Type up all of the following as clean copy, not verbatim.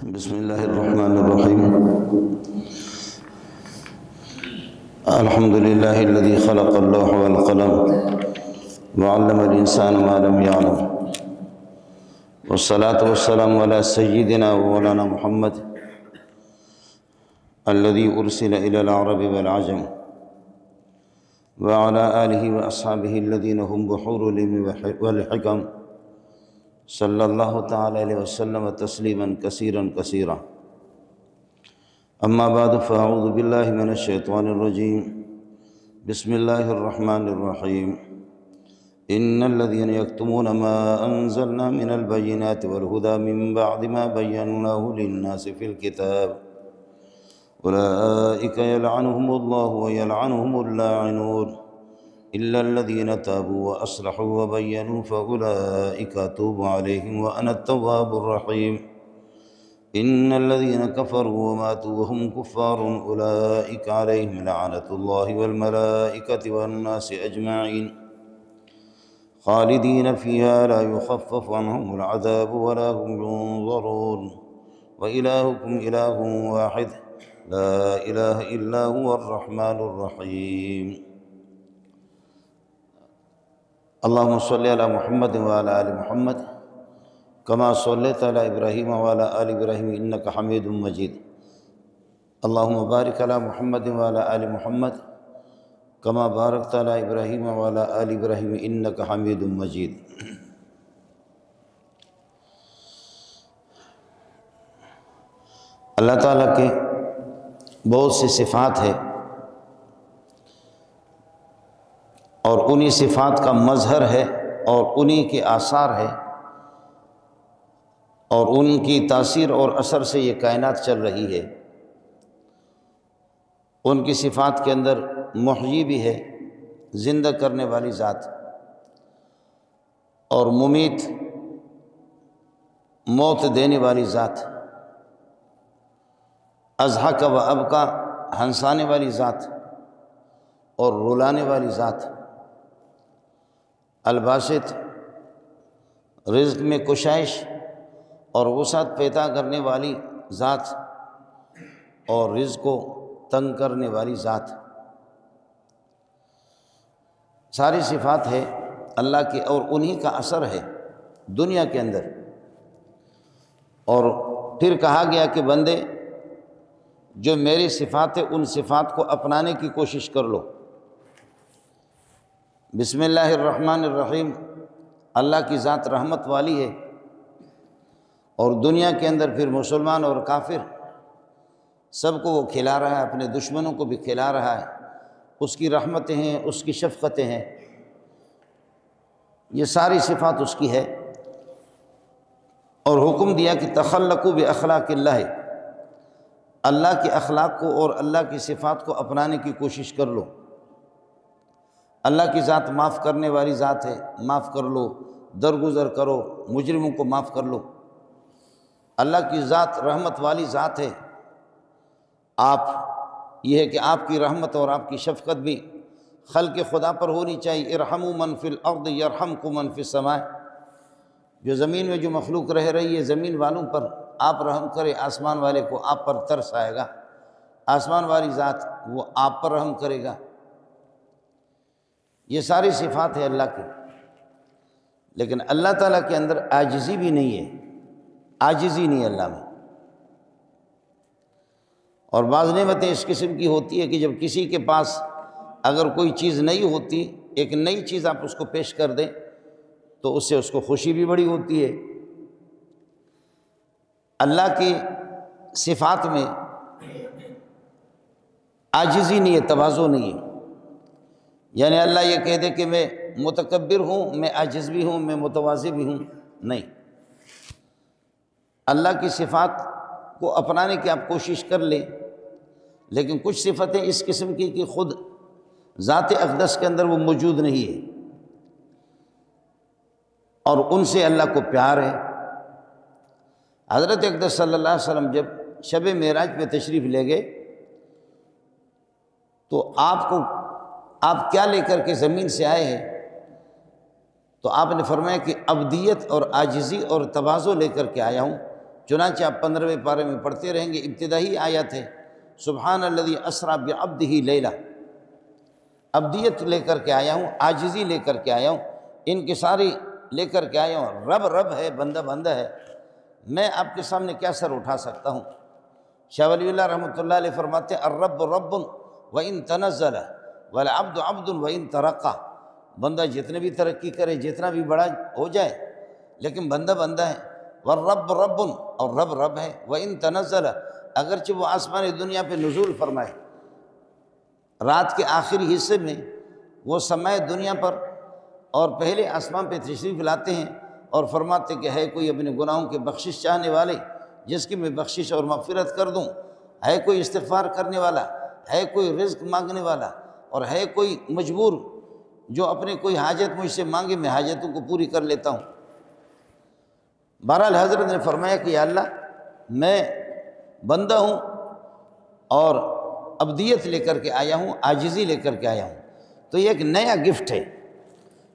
بسم اللہ الرحمن الرحیم الحمد للہ الذی خلق اللوح والقلم وعلم الانسان ما لم يعلم والصلاة والسلام على سیدنا ومولانا محمد الذي أرسل إلى العرب والعجم وعلى آله وأصحابه الذين هم بحور العلم والحكم صلی اللہ تعالی علیہ وسلم تسلیما کثیرا کثیرا اما بعد فاعوذ باللہ من الشیطان الرجیم بسم اللہ الرحمن الرحیم ان الذین یکتمون ما انزلنا من البینات والہدى من بعد ما بیناه للناس فی الكتاب اولئک یلعنهم اللہ ویلعنهم اللاعنون إلا الذين تابوا وأصلحوا وبينوا فأولئك أتوب عليهم وأنا التواب الرحيم إن الذين كفروا وماتوا وهم كفار أولئك عليهم لعنة الله والملائكة والناس أجمعين خالدين فيها لا يخفف عنهم العذاب ولا هم ينظرون وإلهكم إله واحد لا إله إلا هو الرحمن الرحيم اللہم صلی علی محمد وعلی آل محمد کما صلیت علی ابراہیم وعلی آل ابراہیم انکا حمید مجید اللہم بارک علی محمد وعلی آل محمد کما بارکت علی ابراہیم وعلی آل ابراہیم انکا حمید مجید اللہ تعالیٰ کے بہت سی صفات ہے اور انہی صفات کا مظہر ہے اور انہی کے آثار ہے اور ان کی تاثیر اور اثر سے یہ کائنات چل رہی ہے۔ ان کی صفات کے اندر محیی بھی ہے، زندہ کرنے والی ذات، اور ممیت، موت دینے والی ذات، اضحک و ابکا، ہنسانے والی ذات اور رلانے والی ذات، الباسط، رزق میں کشائش اور وسعت پیدا کرنے والی ذات اور رزق کو تنگ کرنے والی ذات، ساری صفات ہے اللہ کی اور انہی کا اثر ہے دنیا کے اندر۔ اور پھر کہا گیا کہ بندے جو میری صفات ہے ان صفات کو اپنانے کی کوشش کر لو۔ بسم اللہ الرحمن الرحیم، اللہ کی ذات رحمت والی ہے، اور دنیا کے اندر پھر مسلمان اور کافر سب کو وہ کھلا رہا ہے، اپنے دشمنوں کو بھی کھلا رہا ہے۔ اس کی رحمتیں ہیں، اس کی شفقتیں ہیں، یہ ساری صفات اس کی ہے۔ اور حکم دیا کہ تخلقوا باخلاق اللہ، اللہ کے اخلاق کو اور اللہ کی صفات کو اپنانے کی کوشش کر لو۔ اللہ کی ذات معاف کرنے والی ذات ہے، معاف کر لو، درگزر کرو، مجرموں کو معاف کر لو۔ اللہ کی ذات رحمت والی ذات ہے، آپ یہ ہے کہ آپ کی رحمت اور آپ کی شفقت بھی خلق خدا پر ہونی چاہیے۔ ارحموا من فی الارض یرحمکم من فی السماء، جو زمین میں جو مخلوق رہ رہی ہے زمین والوں پر آپ رحم کرے، آسمان والے کو آپ پر ترس آئے گا، آسمان والی ذات وہ آپ پر رحم کرے گا۔ یہ ساری صفات ہے اللہ کی، لیکن اللہ تعالیٰ کے اندر عاجزی بھی نہیں ہے، عاجزی نہیں ہے اللہ میں۔ اور بعض نعمتیں اس قسم کی ہوتی ہے کہ جب کسی کے پاس اگر کوئی چیز نہیں ہوتی، ایک نئی چیز آپ اس کو پیش کر دیں تو اس سے اس کو خوشی بھی بڑی ہوتی ہے۔ اللہ کی صفات میں عاجزی نہیں ہے، تواضع نہیں ہے، یعنی اللہ یہ کہہ دے کہ میں متکبر ہوں، میں عاجز بھی ہوں، میں متواضع بھی ہوں، نہیں۔ اللہ کی صفات کو اپنانے کی آپ کوشش کر لیں، لیکن کچھ صفتیں اس قسم کی کہ خود ذات اقدس کے اندر وہ موجود نہیں ہے، اور ان سے اللہ کو پیار ہے۔ حضرت اقدس صلی اللہ علیہ وسلم جب شب معراج پہ تشریف لے گئے تو آپ کیا لے کر کے زمین سے آئے ہیں؟ تو آپ نے فرمایا کہ عبدیت اور عاجزی اور تواضع لے کر کے آیا ہوں، چنانچہ آپ 15ویں پارے میں پڑھتے رہیں گے، ابتدائی آیت ہے سبحان الذی اسریٰ بعبدہ لیلا، عبدیت لے کر کے آیا ہوں، عاجزی لے کر کے آیا ہوں، انکساری لے کر کے آیا ہوں، رب رب ہے، بندہ بندہ ہے، میں آپ کے سامنے کیا سر اٹھا سکتا ہوں۔ شاہ ولی اللہ رحمۃ اللہ علیہ فرماتے ہیں الرب رب وإن تنزل والعبد عبد وإن ترقى، بندہ جتنے بھی ترقی کرے، جتنا بھی بڑا ہو جائے، لیکن بندہ بندہ ہے، والرب رب، اور رب رب ہے، وإن تنزل، اگرچہ وہ آسمان دنیا پہ نزول فرمائے، رات کے آخری حصے میں وہ سمائے دنیا پر اور پہلے آسمان پہ تشریف لاتے ہیں اور فرماتے کہ ہے کوئی اپنے گناہوں کے بخشش چاہنے والے جس کی میں بخشش اور مغفرت کر دوں، ہے کوئی استغفار کرنے والا، ہے کوئی رزق مانگنے والا، اور ہے کوئی مجبور جو اپنے کوئی حاجت مجھ سے مانگے، میں حاجتوں کو پوری کر لیتا ہوں۔ بہرحال حضرت نے فرمایا کہ یا اللہ میں بندہ ہوں اور عبدیت لے کر کے آیا ہوں، عاجزی لے کر کے آیا ہوں۔ تو یہ ایک نیا گفٹ ہے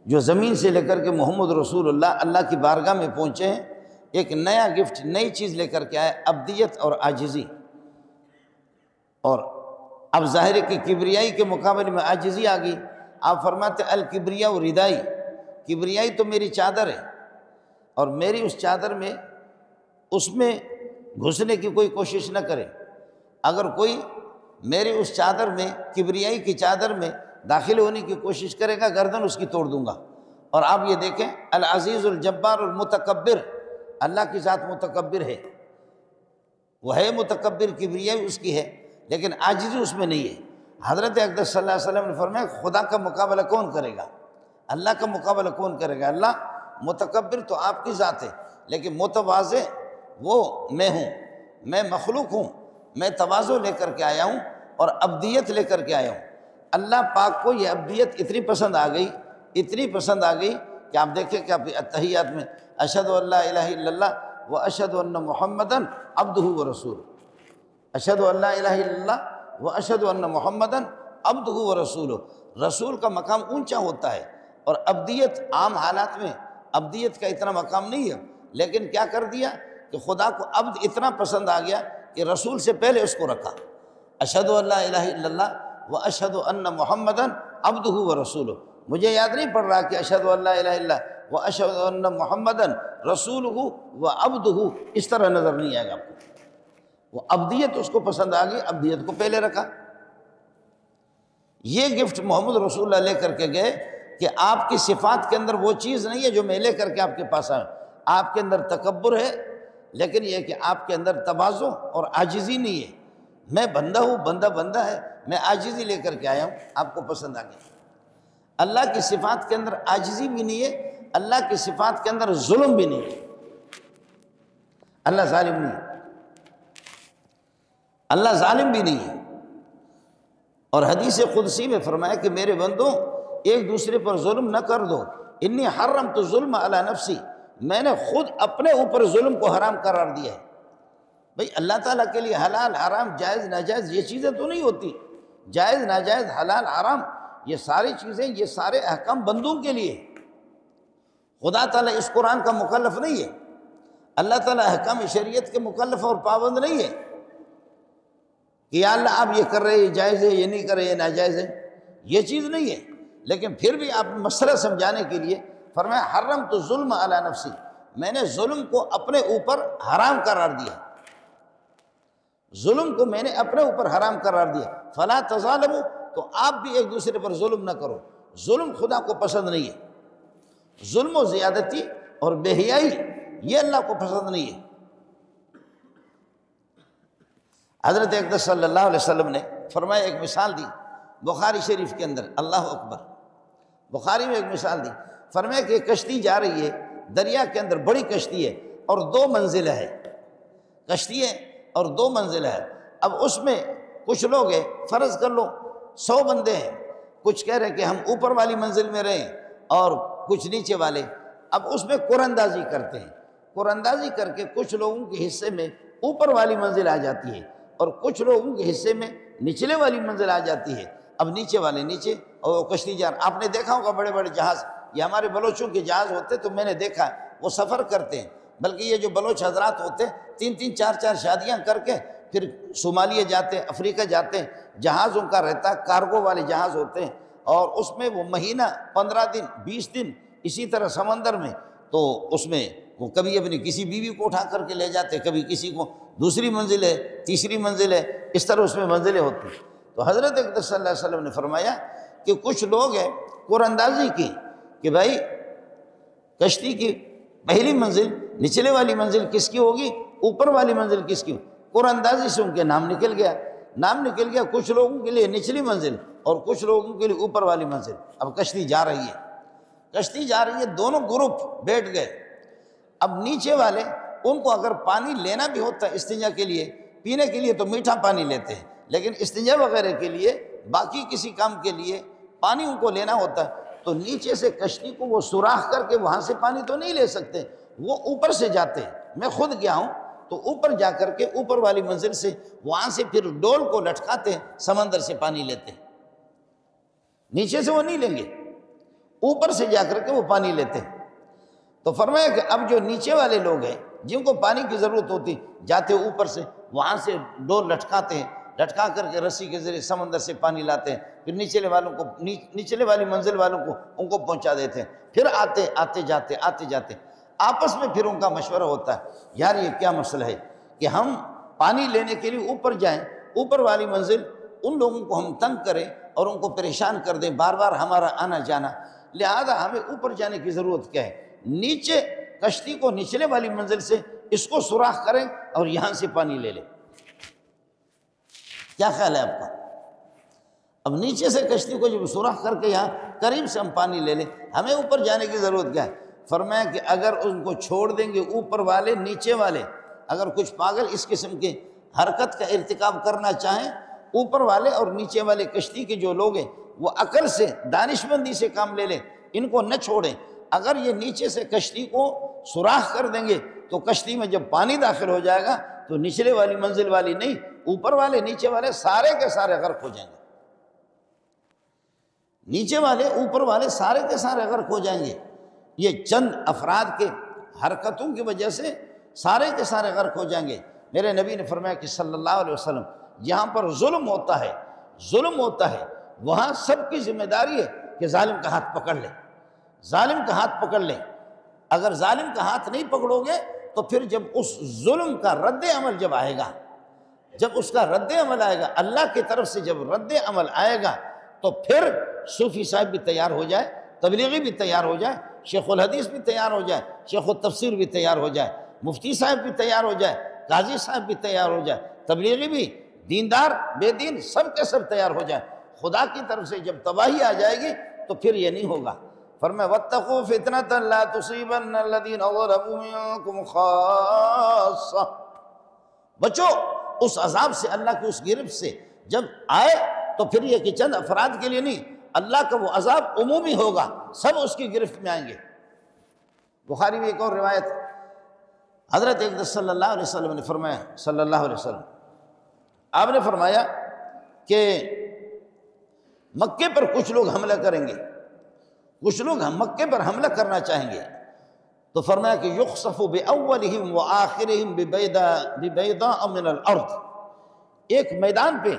جو زمین سے لے کر کے محمد رسول اللہ کی بارگاہ میں پہنچے ہیں، ایک نیا گفٹ، نئی چیز لے کر کے آئے، عبدیت اور عاجزی۔ اور اب ظاہر ہے کہ کبریائی کے مقابلے میں عاجزی آ گئی۔ آپ فرماتے الکبریاء ردائی، کبریائی تو میری چادر ہے، اور میری اس چادر میں اس میں گھسنے کی کوئی کوشش نہ کرے۔ اگر کوئی میری اس چادر میں، کبریائی کی چادر میں داخل ہونے کی کوشش کرے گا، گردن اس کی توڑ دوں گا۔ اور آپ یہ دیکھیں العزیز الجبار المتکبر، اللہ کی ذات متکبر ہے، وہ ہے متکبر، کبریائی اس کی ہے، لیکن عاجزی اس میں نہیں ہے۔ حضرت اقدس صلی اللہ علیہ وسلم نے فرمایا خدا کا مقابلہ کون کرے گا؟ اللہ کا مقابلہ کون کرے گا؟ اللہ متکبر تو آپ کی ذات ہے، لیکن متواضع وہ میں ہوں، میں مخلوق ہوں، میں تواضع لے کر کے آیا ہوں اور عبدیت لے کر کے آیا ہوں۔ اللہ پاک کو یہ عبدیت اتنی پسند آ گئی، اتنی پسند آ گئی کہ آپ دیکھیں کہ آپ التحیات میں اشہد ان لا الہ الا اللہ و اشہد ان محمدً عبدہ و رسولہ، اشہد ان لا الہ الا اللہ و اشہد ان محمدً عبدہ و رسولہ۔ رسول کا مقام اونچا ہوتا ہے، اور عبدیت عام حالات میں عبدیت کا اتنا مقام نہیں ہے، لیکن کیا کر دیا کہ خدا کو عبد اتنا پسند آ گیا کہ رسول سے پہلے اس کو رکھا۔ اشہد ان لا الہ الا اللہ واشہد ان محمدً عبدہ و رسولہ۔ مجھے یاد نہیں پڑ رہا کہ اشہد ان لا الہ الا اللہ واشہد ان محمدً رسولہ و عبدہ، اس طرح نظر نہیں آئے گا آپ کو۔ وہ عبدیت اس کو پسند آ گئی، عبدیت کو پہلے رکھا۔ یہ گفٹ محمد رسول اللہ لے کر کے گئے کہ آپ کی صفات کے اندر وہ چیز نہیں ہے جو میں لے کر کے آپ کے پاس آیا۔ آپ کے اندر تکبر ہے، لیکن یہ کہ آپ کے اندر تواضع اور عاجزی نہیں ہے۔ میں بندہ ہوں، بندہ بندہ ہے، میں عاجزی لے کر کے آیا ہوں، آپ کو پسند آ گیا۔ اللہ کی صفات کے اندر عاجزی بھی نہیں ہے، اللہ کی صفات کے اندر ظلم بھی نہیں ہے۔ اللہ ظالم نہیں ہے، اللہ ظالم بھی نہیں ہے۔ اور حدیث قدسی میں فرمایا کہ میرے بندوں ایک دوسرے پر ظلم نہ کر دو، انی حرمت الظلم علی نفسی، میں نے خود اپنے اوپر ظلم کو حرام قرار دیا ہے۔ بھئی اللہ تعالیٰ کے لیے حلال حرام جائز ناجائز یہ چیزیں تو نہیں ہوتی، جائز ناجائز حلال حرام یہ ساری چیزیں، یہ سارے احکام بندوں کے لیے۔ خدا تعالیٰ اس قرآن کا مکلف نہیں ہے، اللہ تعالیٰ احکام شریعت کے مکلف اور پابند نہیں ہے کہ یا اللہ آپ یہ کر رہے ہیں یہ جائز ہے، یہ نہیں کر رہے یہ ناجائز ہے، یہ چیز نہیں ہے۔ لیکن پھر بھی آپ مسئلہ سمجھانے کے لیے فرمایا حرمت الظلم علی نفسی، میں نے ظلم کو اپنے اوپر حرام قرار دیا، ظلم کو میں نے اپنے اوپر حرام قرار دیا۔ فلا تظالموا، تو آپ بھی ایک دوسرے پر ظلم نہ کرو، ظلم خدا کو پسند نہیں ہے، ظلم و زیادتی اور بے حیائی یہ اللہ کو پسند نہیں ہے۔ حضرت اقدس صلی اللہ علیہ وسلم نے فرمایا، ایک مثال دی بخاری شریف کے اندر، اللہ اکبر، بخاری میں ایک مثال دی، فرمایا کہ ایک کشتی جا رہی ہے دریا کے اندر، بڑی کشتی ہے اور 2 منزلیں ہے، کشتی ہے اور 2 منزلیں ہے۔ اب اس میں کچھ لوگ ہیں، فرض کر لو 100 بندے ہیں، کچھ کہہ رہے کہ ہم اوپر والی منزل میں رہیں اور کچھ نیچے والے۔ اب اس میں قرآن اندازی کرتے ہیں، قرآن اندازی کر کے کچھ لوگوں کے حصے میں اوپر والی منزل آ جاتی ہے اور کچھ لوگوں کے حصے میں نچلے والی منزل آ جاتی ہے۔ اب نیچے والے نیچے اور کشتی جان، آپ نے دیکھا ہوگا بڑے بڑے جہاز، یہ ہمارے بلوچوں کے جہاز ہوتے تو میں نے دیکھا ہے وہ سفر کرتے ہیں، بلکہ یہ جو بلوچ حضرات ہوتے ہیں 3-3 4-4 شادیاں کر کے پھر صومالیہ جاتے ہیں، افریقہ جاتے ہیں، جہاز ان کا رہتا ہے، کارگو والے جہاز ہوتے ہیں، اور اس میں وہ مہینہ 15 دن 20 دن اسی طرح سمندر میں، تو اس میں وہ کبھی اپنی کسی بیوی کو اٹھا کر کے لے جاتے، کبھی کسی کو دوسری منزل ہے، تیسری منزل ہے، اس طرح اس میں منزلیں ہوتی ہیں۔ تو حضرت اقدس صلی اللہ علیہ وسلم نے فرمایا کہ کچھ لوگ ہیں قرآن اندازی کی کہ بھائی کشتی کی پہلی منزل نچلے والی منزل کس کی ہوگی، اوپر والی منزل کس کی ہوگی، قرآن اندازی سے ان کے نام نکل گیا، کچھ لوگوں کے لیے نچلی منزل اور کچھ لوگوں کے لیے اوپر والی منزل۔ اب کشتی جا رہی ہے، دونوں گروپ بیٹھ گئے۔ اب نیچے والے ان کو اگر پانی لینا بھی ہوتا ہے استنجا کے لیے، پینے کے لیے تو میٹھا پانی لیتے ہیں، لیکن استنجا وغیرہ کے لیے باقی کسی کام کے لیے پانی ان کو لینا ہوتا ہے، تو نیچے سے کشتی کو وہ سوراخ کر کے وہاں سے پانی تو نہیں لے سکتے، وہ اوپر سے جاتے ہیں۔ میں خود گیا ہوں تو اوپر جا کر کے اوپر والی منزل سے وہاں سے پھر ڈول کو لٹکاتے ہیں، سمندر سے پانی لیتے ہیں، نیچے سے وہ نہیں لیں گے، اوپر سے جا کر کے وہ پانی لیتے ہیں۔ تو فرمایا کہ اب جو نیچے والے لوگ ہیں جن کو پانی کی ضرورت ہوتی، جاتے اوپر سے وہاں سے ڈول لٹکاتے ہیں، لٹکا کر کے رسی کے ذریعے سمندر سے پانی لاتے ہیں، پھر نچلے والی منزل والوں کو ان کو پہنچا دیتے ہیں، پھر آتے جاتے آپس میں پھر ان کا مشورہ ہوتا ہے، یار یہ کیا مسئلہ ہے کہ ہم پانی لینے کے لیے اوپر جائیں، اوپر والی منزل ان لوگوں کو ہم تنگ کریں اور ان کو پریشان کر دیں، بار بار ہمارا آنا جانا، لہذا ہمیں اوپر جانے کی ضرورت کیا ہے، نیچے کشتی کو نچلے والی منزل سے اس کو سوراخ کریں اور یہاں سے پانی لے لیں۔ کیا خیال ہے آپ کا؟ اب نیچے سے کشتی کو جب سوراخ کر کے یہاں قریب سے ہم پانی لے لیں، ہمیں اوپر جانے کی ضرورت کیا ہے؟ فرمایا کہ اگر ان کو چھوڑ دیں گے اوپر والے نیچے والے، اگر کچھ پاگل اس قسم کے حرکت کا ارتکاب کرنا چاہیں، اوپر والے اور نیچے والے کشتی کے جو لوگ ہیں وہ عقل سے دانش مندی سے کام لے لیں، ان کو نہ چھوڑیں۔ اگر یہ نیچے سے کشتی کو سوراخ کر دیں گے تو کشتی میں جب پانی داخل ہو جائے گا تو نچلے والی منزل والی نہیں، اوپر والے نیچے والے سارے کے سارے غرق ہو جائیں گے، نیچے والے اوپر والے سارے کے سارے غرق ہو جائیں گے۔ یہ چند افراد کے حرکتوں کی وجہ سے سارے کے سارے غرق ہو جائیں گے۔ میرے نبی نے فرمایا کہ صلی اللہ علیہ وسلم جہاں پر ظلم ہوتا ہے وہاں سب کی ذمہ داری ہے کہ ظالم کا ہاتھ پکڑ لیں، ظالم کا ہاتھ پکڑ لیں۔ اگر ظالم کا ہاتھ نہیں پکڑو گے تو پھر جب اس ظلم کا رد عمل جب آئے گا، جب اس کا رد عمل آئے گا، اللہ کی طرف سے جب رد عمل آئے گا تو پھر صوفی صاحب بھی تیار ہو جائے، تبلیغی بھی تیار ہو جائے، شیخ الحدیث بھی تیار ہو جائے، شیخ التفسیر بھی تیار ہو جائے، مفتی صاحب بھی تیار ہو جائے، قاضی صاحب بھی تیار ہو جائے، تبلیغی بھی، دیندار بے دین سب کے سب تیار ہو جائے۔ خدا کی طرف سے جب تباہی آ جائے گی تو پھر یہ نہیں ہوگا۔ فرمایا واتقوا فتنة لا تصيبن الذين ظلموا منكم خاصة، بچو اس عذاب سے، اللہ کی اس گرفت سے جب آئے تو پھر یہ کہ چند افراد کے لیے نہیں، اللہ کا وہ عذاب عمومی ہوگا، سب اس کی گرفت میں آئیں گے۔ بخاری میں ایک اور روایت، حضرت اقدس صلی اللہ علیہ وسلم نے فرمایا، صلی اللہ علیہ وسلم آپ نے فرمایا کہ مکے پر کچھ لوگ حملہ کریں گے، کچھ لوگ مکے پر حملہ کرنا چاہیں گے، تو فرمایا کہ یخسف بأولہم وآخرہم ببیضاء من الارض، ایک میدان پہ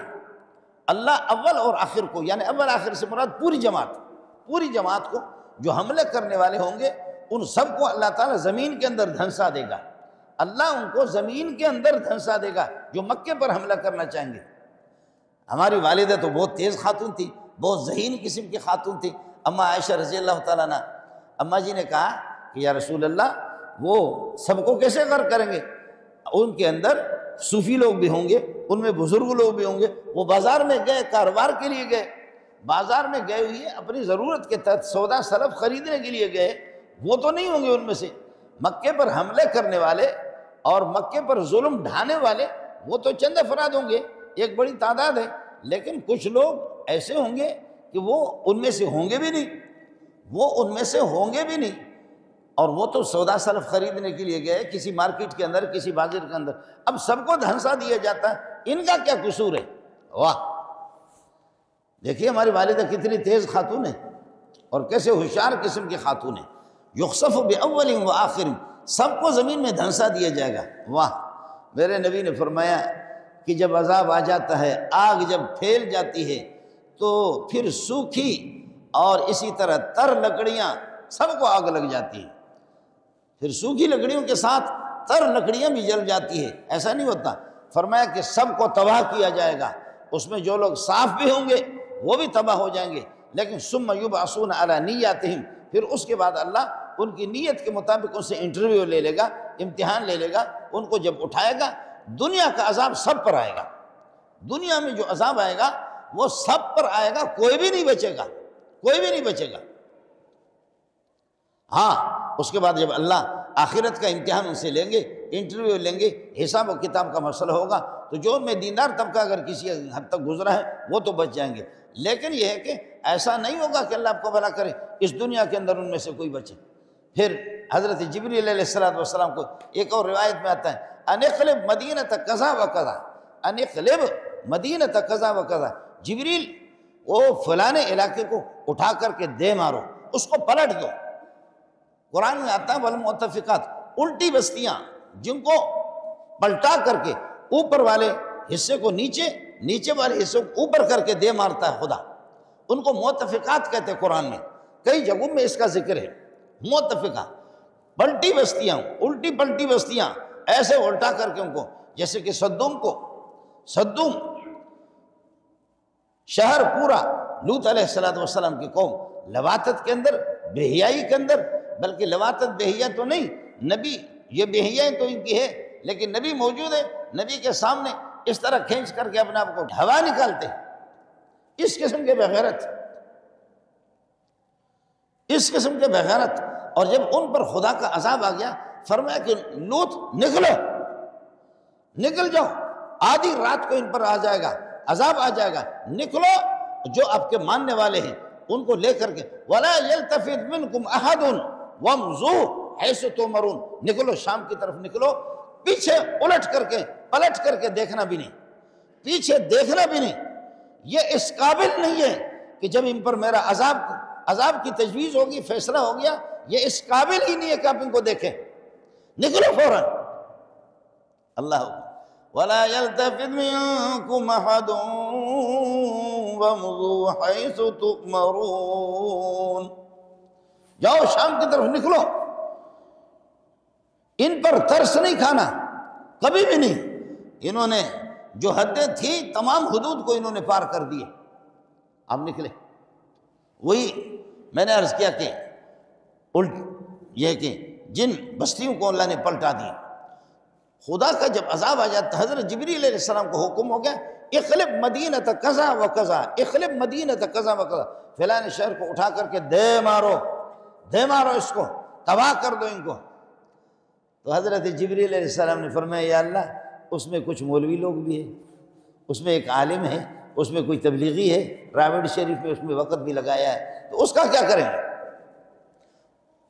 اللہ اول اور آخر کو، یعنی اول آخر سے مراد پوری جماعت کو جو حملے کرنے والے ہوں گے ان سب کو اللہ تعالیٰ زمین کے اندر دھنسا دے گا، اللہ ان کو زمین کے اندر دھنسا دے گا جو مکے پر حملہ کرنا چاہیں گے۔ ہماری والدہ تو بہت تیز خاتون تھی، بہت ذہین قسم کی خاتون تھی، اماں عائشہ رضی اللہ تعالیٰ عنہ۔ اماں جی نے کہا کہ یا رسول اللہ وہ سب کو کیسے غرق کریں گے، ان کے اندر صوفی لوگ بھی ہوں گے، ان میں بزرگ لوگ بھی ہوں گے، وہ بازار میں گئے، کاروبار کے لیے گئے، بازار میں گئے ہوئے اپنی ضرورت کے تحت سودا سلف خریدنے کے لیے گئے، وہ تو نہیں ہوں گے ان میں سے۔ مکے پر حملے کرنے والے اور مکے پر ظلم ڈھانے والے وہ تو چند افراد ہوں گے، ایک بڑی تعداد ہے، لیکن کچھ لوگ ایسے ہوں گے کہ وہ ان میں سے ہوں گے بھی نہیں، اور وہ تو سودا سلف خریدنے کے لیے گئے کسی مارکیٹ کے اندر، کسی بازار کے اندر، اب سب کو دھنسا دیا جاتا ہے، ان کا کیا قصور ہے؟ واہ، دیکھیے ہماری والدہ کتنی تیز خاتون ہے اور کیسے ہوشیار قسم کی خاتون ہے۔ یخسف باولہم وآخرہم، سب کو زمین میں دھنسا دیا جائے گا۔ واہ! میرے نبی نے فرمایا کہ جب عذاب آ جاتا ہے، آگ جب پھیل جاتی ہے تو پھر سوکھی اور اسی طرح تر لکڑیاں سب کو آگ لگ جاتی ہے، پھر سوکھی لکڑیوں کے ساتھ تر لکڑیاں بھی جل جاتی ہے، ایسا نہیں ہوتا۔ فرمایا کہ سب کو تباہ کیا جائے گا، اس میں جو لوگ صاف بھی ہوں گے وہ بھی تباہ ہو جائیں گے، لیکن ثم یبعثون علی نیاتہم، پھر اس کے بعد اللہ ان کی نیت کے مطابق ان سے انٹرویو لے لے گا، امتحان لے لے گا، ان کو جب اٹھائے گا دنیا کا عذاب سب پر آئے گا، دنیا میں جو عذاب آئے گا وہ سب پر آئے گا، کوئی بھی نہیں بچے گا، کوئی بھی نہیں بچے گا۔ ہاں اس کے بعد جب اللہ آخرت کا امتحان ان سے لیں گے، انٹرویو لیں گے، حساب و کتاب کا مسئلہ ہوگا، تو جو ان میں دیندار طبقہ اگر کسی حد تک گزرا ہے وہ تو بچ جائیں گے، لیکن یہ ہے کہ ایسا نہیں ہوگا کہ اللہ آپ کو بھلا کرے اس دنیا کے اندر ان میں سے کوئی بچے۔ پھر حضرت جبریل علیہ السلام کو ایک اور روایت میں آتا ہے انقلب مدینۃ کذا و کذا، انقلب مدینۃ کذا و کذا، جبریل وہ فلانے علاقے کو اٹھا کر کے دے مارو، اس کو پلٹ دو۔ قرآن میں آتا ہے والمؤتفقات، الٹی بستیاں جن کو پلٹا کر کے اوپر والے حصے کو نیچے، نیچے والے حصے کو اوپر کر کے دے مارتا ہے خدا، ان کو مؤتفقات کہتے ہیں قرآن میں، کئی جگہوں میں اس کا ذکر ہے۔ مؤتفقہ پلٹی بستیاں، الٹی پلٹی بستیاں، ایسے الٹا کر کے ان کو، جیسے کہ صدوم کو، صدوم شہر پورا لوط علیہ السلام کی قوم لواطت کے اندر، بے حیائی کے اندر، بلکہ لواطت بے حیا تو نہیں، نبی یہ بے حیائی تو ان کی ہے، لیکن نبی موجود ہے، نبی کے سامنے اس طرح کھینچ کر کے اپنے آپ کو ہوا نکالتے، اس قسم کے بغیرت، اس قسم کے بغیرت۔ اور جب ان پر خدا کا عذاب آ گیا، فرمایا کہ لوط نکلو، نکل جاؤ، آدھی رات کو ان پر آ جائے گا، عذاب آ جائے گا، نکلو، جو آپ کے ماننے والے ہیں ان کو لے کر کے وَلَا يَلْتَفِتْ مِنْكُمْ أَحَدٌ وَامْضُوا حَيْثُ تُؤْمَرُونَ، نکلو شام کی طرف نکلو، پیچھے الٹ کر کے پلٹ کر کے دیکھنا بھی نہیں، پیچھے دیکھنا بھی نہیں۔ یہ اس قابل نہیں ہے کہ جب ان پر میرا عذاب کی تجویز ہوگی، فیصلہ ہو گیا، یہ اس قابل ہی نہیں ہے کہ آپ ان کو دیکھیں، نکلو فوراً۔ اللہ وَلَا يَلْتَفِتْ مِنْكُمْ أَحَدٌ وَامْضُوا حَيْثُ تُؤْمَرُونَ، جاؤ شام کی طرف نکلو، ان پر ترس نہیں کھانا، کبھی بھی نہیں۔ انہوں نے جو حدیں تھیں تمام حدود کو انہوں نے پار کر دیے، اب نکلے۔ وہی میں نے عرض کیا کہ یہ کہ جن بستیوں کو اللہ نے پلٹا دیا، خدا کا جب عذاب آ جاتا، حضرت جبریل علیہ السلام کو حکم ہو گیا اخلب مدینۃ کذا و کذا، اخلب مدینۃ کذا و کذا، فلاں شہر کو اٹھا کر کے دے مارو، دے مارو، اس کو تباہ کر دو ان کو۔ تو حضرت جبریل علیہ السلام نے فرمایا یا اللہ اس میں کچھ مولوی لوگ بھی ہیں، اس میں ایک عالم ہے، اس میں کوئی تبلیغی ہے، راوڑ شریف میں اس میں وقت بھی لگایا ہے، تو اس کا کیا کریں گے؟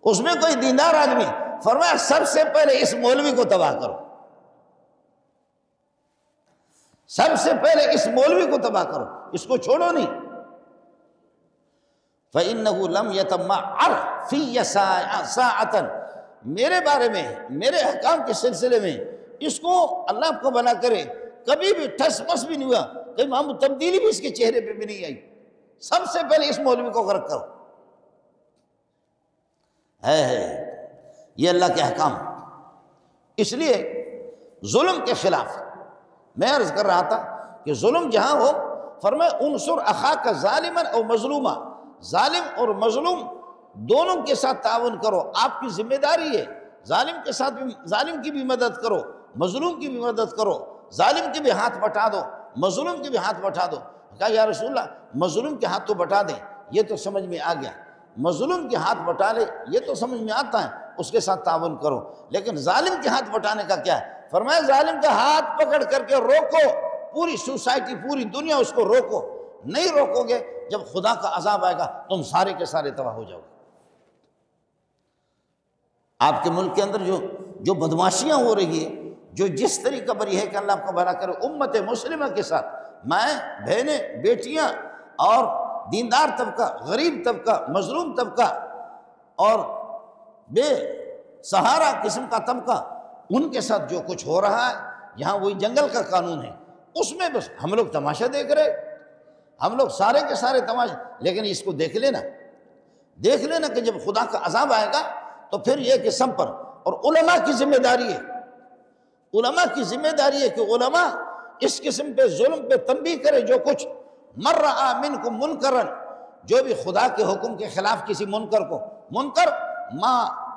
اس میں کوئی دیندار آدمی، فرمایا سب سے پہلے اس مولوی کو تباہ کرو، سب سے پہلے اس مولوی کو تباہ کرو، اس کو چھوڑو نہیں۔ فَإِنَّهُ لَمْ يَتَمَّعَرْ فِيَّ سَاعَةً، میرے بارے میں، میرے احکام کے سلسلے میں اس کو اللہ آپ کو بنا کرے کبھی بھی ٹھس مس بھی نہیں ہوا، کوئی معمول تبدیلی بھی اس کے چہرے پہ بھی نہیں آئی، سب سے پہلے اس مولوی کو غرق کرو۔ یہ اللہ کے احکام، اس لیے ظلم کے خلاف میں عرض کر رہا تھا کہ ظلم جہاں ہو، فرمائے انصر اخاک ظالما او مظلوما، ظالم اور مظلوم دونوں کے ساتھ تعاون کرو، آپ کی ذمہ داری ہے، ظالم کے ساتھ بھی، ظالم کی بھی مدد کرو، مظلوم کی بھی مدد کرو، ظالم کے بھی ہاتھ بٹا دو، مظلوم کے بھی ہاتھ بٹا دو۔ کہا یا رسول اللہ مظلوم کے ہاتھ تو بٹا دیں، یہ تو سمجھ میں آ گیا، مظلوم کے ہاتھ بٹا لے یہ تو سمجھ میں آتا ہے، اس کے ساتھ تعاون کرو، لیکن ظالم کے ہاتھ بٹانے کا کیا ہے؟ فرمایا ظالم کا ہاتھ پکڑ کر کے روکو، پوری سوسائٹی، پوری دنیا اس کو روکو، نہیں روکو گے جب خدا کا عذاب آئے گا تم سارے کے سارے تباہ ہو جاؤ گے۔ آپ کے ملک کے اندر جو بدماشیاں ہو رہی ہیں، جو جس طریقہ پر یہ ہے کہ اللہ آپ کو بھلا کرے امت مسلمہ کے ساتھ، مائیں بہنیں بیٹیاں اور دیندار طبقہ، غریب طبقہ، مظلوم طبقہ اور بے سہارا قسم کا طبقہ، ان کے ساتھ جو کچھ ہو رہا ہے یہاں وہی جنگل کا قانون ہے، اس میں بس ہم لوگ تماشا دیکھ رہے، ہم لوگ سارے کے سارے تماشا. لیکن اس کو دیکھ لینا کہ جب خدا کا عذاب آئے گا تو پھر یہ کہ سب پر. اور علماء کی ذمہ داری ہے، علماء کی ذمہ داری ہے کہ علماء اس قسم پہ ظلم پہ تنبیہ کرے. جو کچھ من رأى منکم منکرا، جو بھی خدا کے حکم کے خلاف کسی منکر کو، منکر ما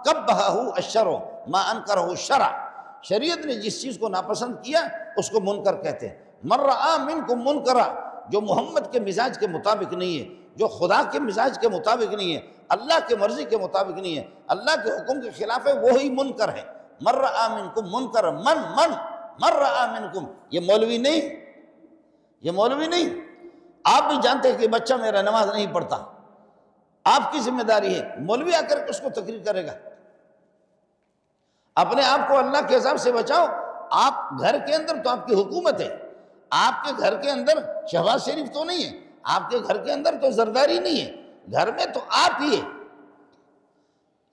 قبحہ الشرع ما انکرہ الشرع، شریعت نے جس چیز کو ناپسند کیا اس کو منکر کہتے ہیں. من رأى منکم منکرا، جو محمد کے مزاج کے مطابق نہیں ہے، جو خدا کے مزاج کے مطابق نہیں ہے، اللہ کے مرضی کے مطابق نہیں ہے، اللہ کے حکم کے خلاف ہے، وہی منکر ہے. من رأى منکم منکرا، من رأى منکم، یہ مولوی نہیں، یہ مولوی نہیں. آپ بھی جانتے ہیں کہ بچہ میرا نماز نہیں پڑھتا، آپ کی ذمہ داری ہے. مولوی آ کر کے اس کو تقریر کرے گا. اپنے آپ کو اللہ کے عذاب سے بچاؤ. آپ گھر کے اندر تو آپ کی حکومت ہے، آپ کے گھر کے اندر شہباز شریف تو نہیں ہے، آپ کے گھر کے اندر تو زرداری نہیں ہے، گھر میں تو آپ ہی ہے.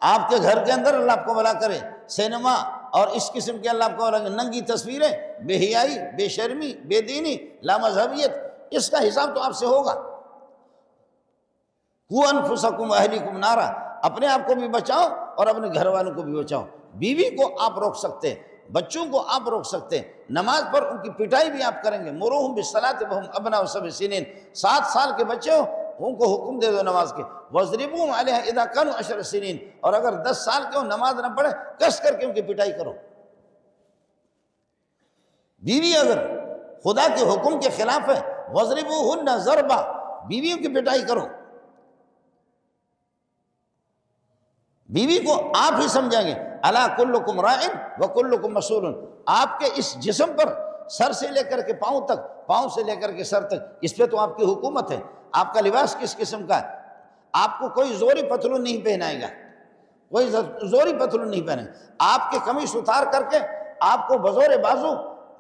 آپ کے گھر کے اندر اللہ آپ کو بھلا کرے سینما اور اس قسم کے اللہ آپ کو بھلا کرے ننگی تصویریں، بے حیائی، بے شرمی، بے دینی، لامذہبیت، اس کا حساب تو آپ سے ہوگا. قُوا أَنفُسَكُمْ وَأَهْلِيكُمْ نَارًا، اپنے آپ کو بھی بچاؤ اور اپنے گھر والوں کو بھی بچاؤ. بیوی کو آپ روک سکتے ہیں، بچوں کو آپ روک سکتے ہیں، نماز پر ان کی پٹائی بھی آپ کریں گے. مُرُوهُمْ بِالصَّلَاةِ وَهُمْ أَبْنَاءُ سَبْعِ سِنِينَ، 7 سال کے بچے ہو ان کو حکم دے دو نماز کے. وَاضْرِبُوهُمْ عَلَيْهَا إِذَا كَانُوا 10 سِنِينَ، اور اگر 10 سال کے ہو نماز نہ پڑھے کس کر کے ان کی پٹائی کرو. بیوی اگر خدا کے حکم کے خلاف ہے وَاضْرِبُوهُنَّ ضَرْبًا، بیویوں کی پٹائی کرو. بیوی کو آپ ہی سمجھائیں گے. الا کلکم راع وکلکم مسئول، آپ کے اس جسم پر سر سے لے کر کے پاؤں تک، پاؤں سے لے کر کے سر تک، اس پہ تو آپ کی حکومت ہے. آپ کا لباس کس قسم کا ہے؟ آپ کو کوئی زوری پتلون نہیں پہنائے گا، کوئی زوری پتلون نہیں پہنے. آپ کے قمیص اتار کر کے آپ کو بزور بازو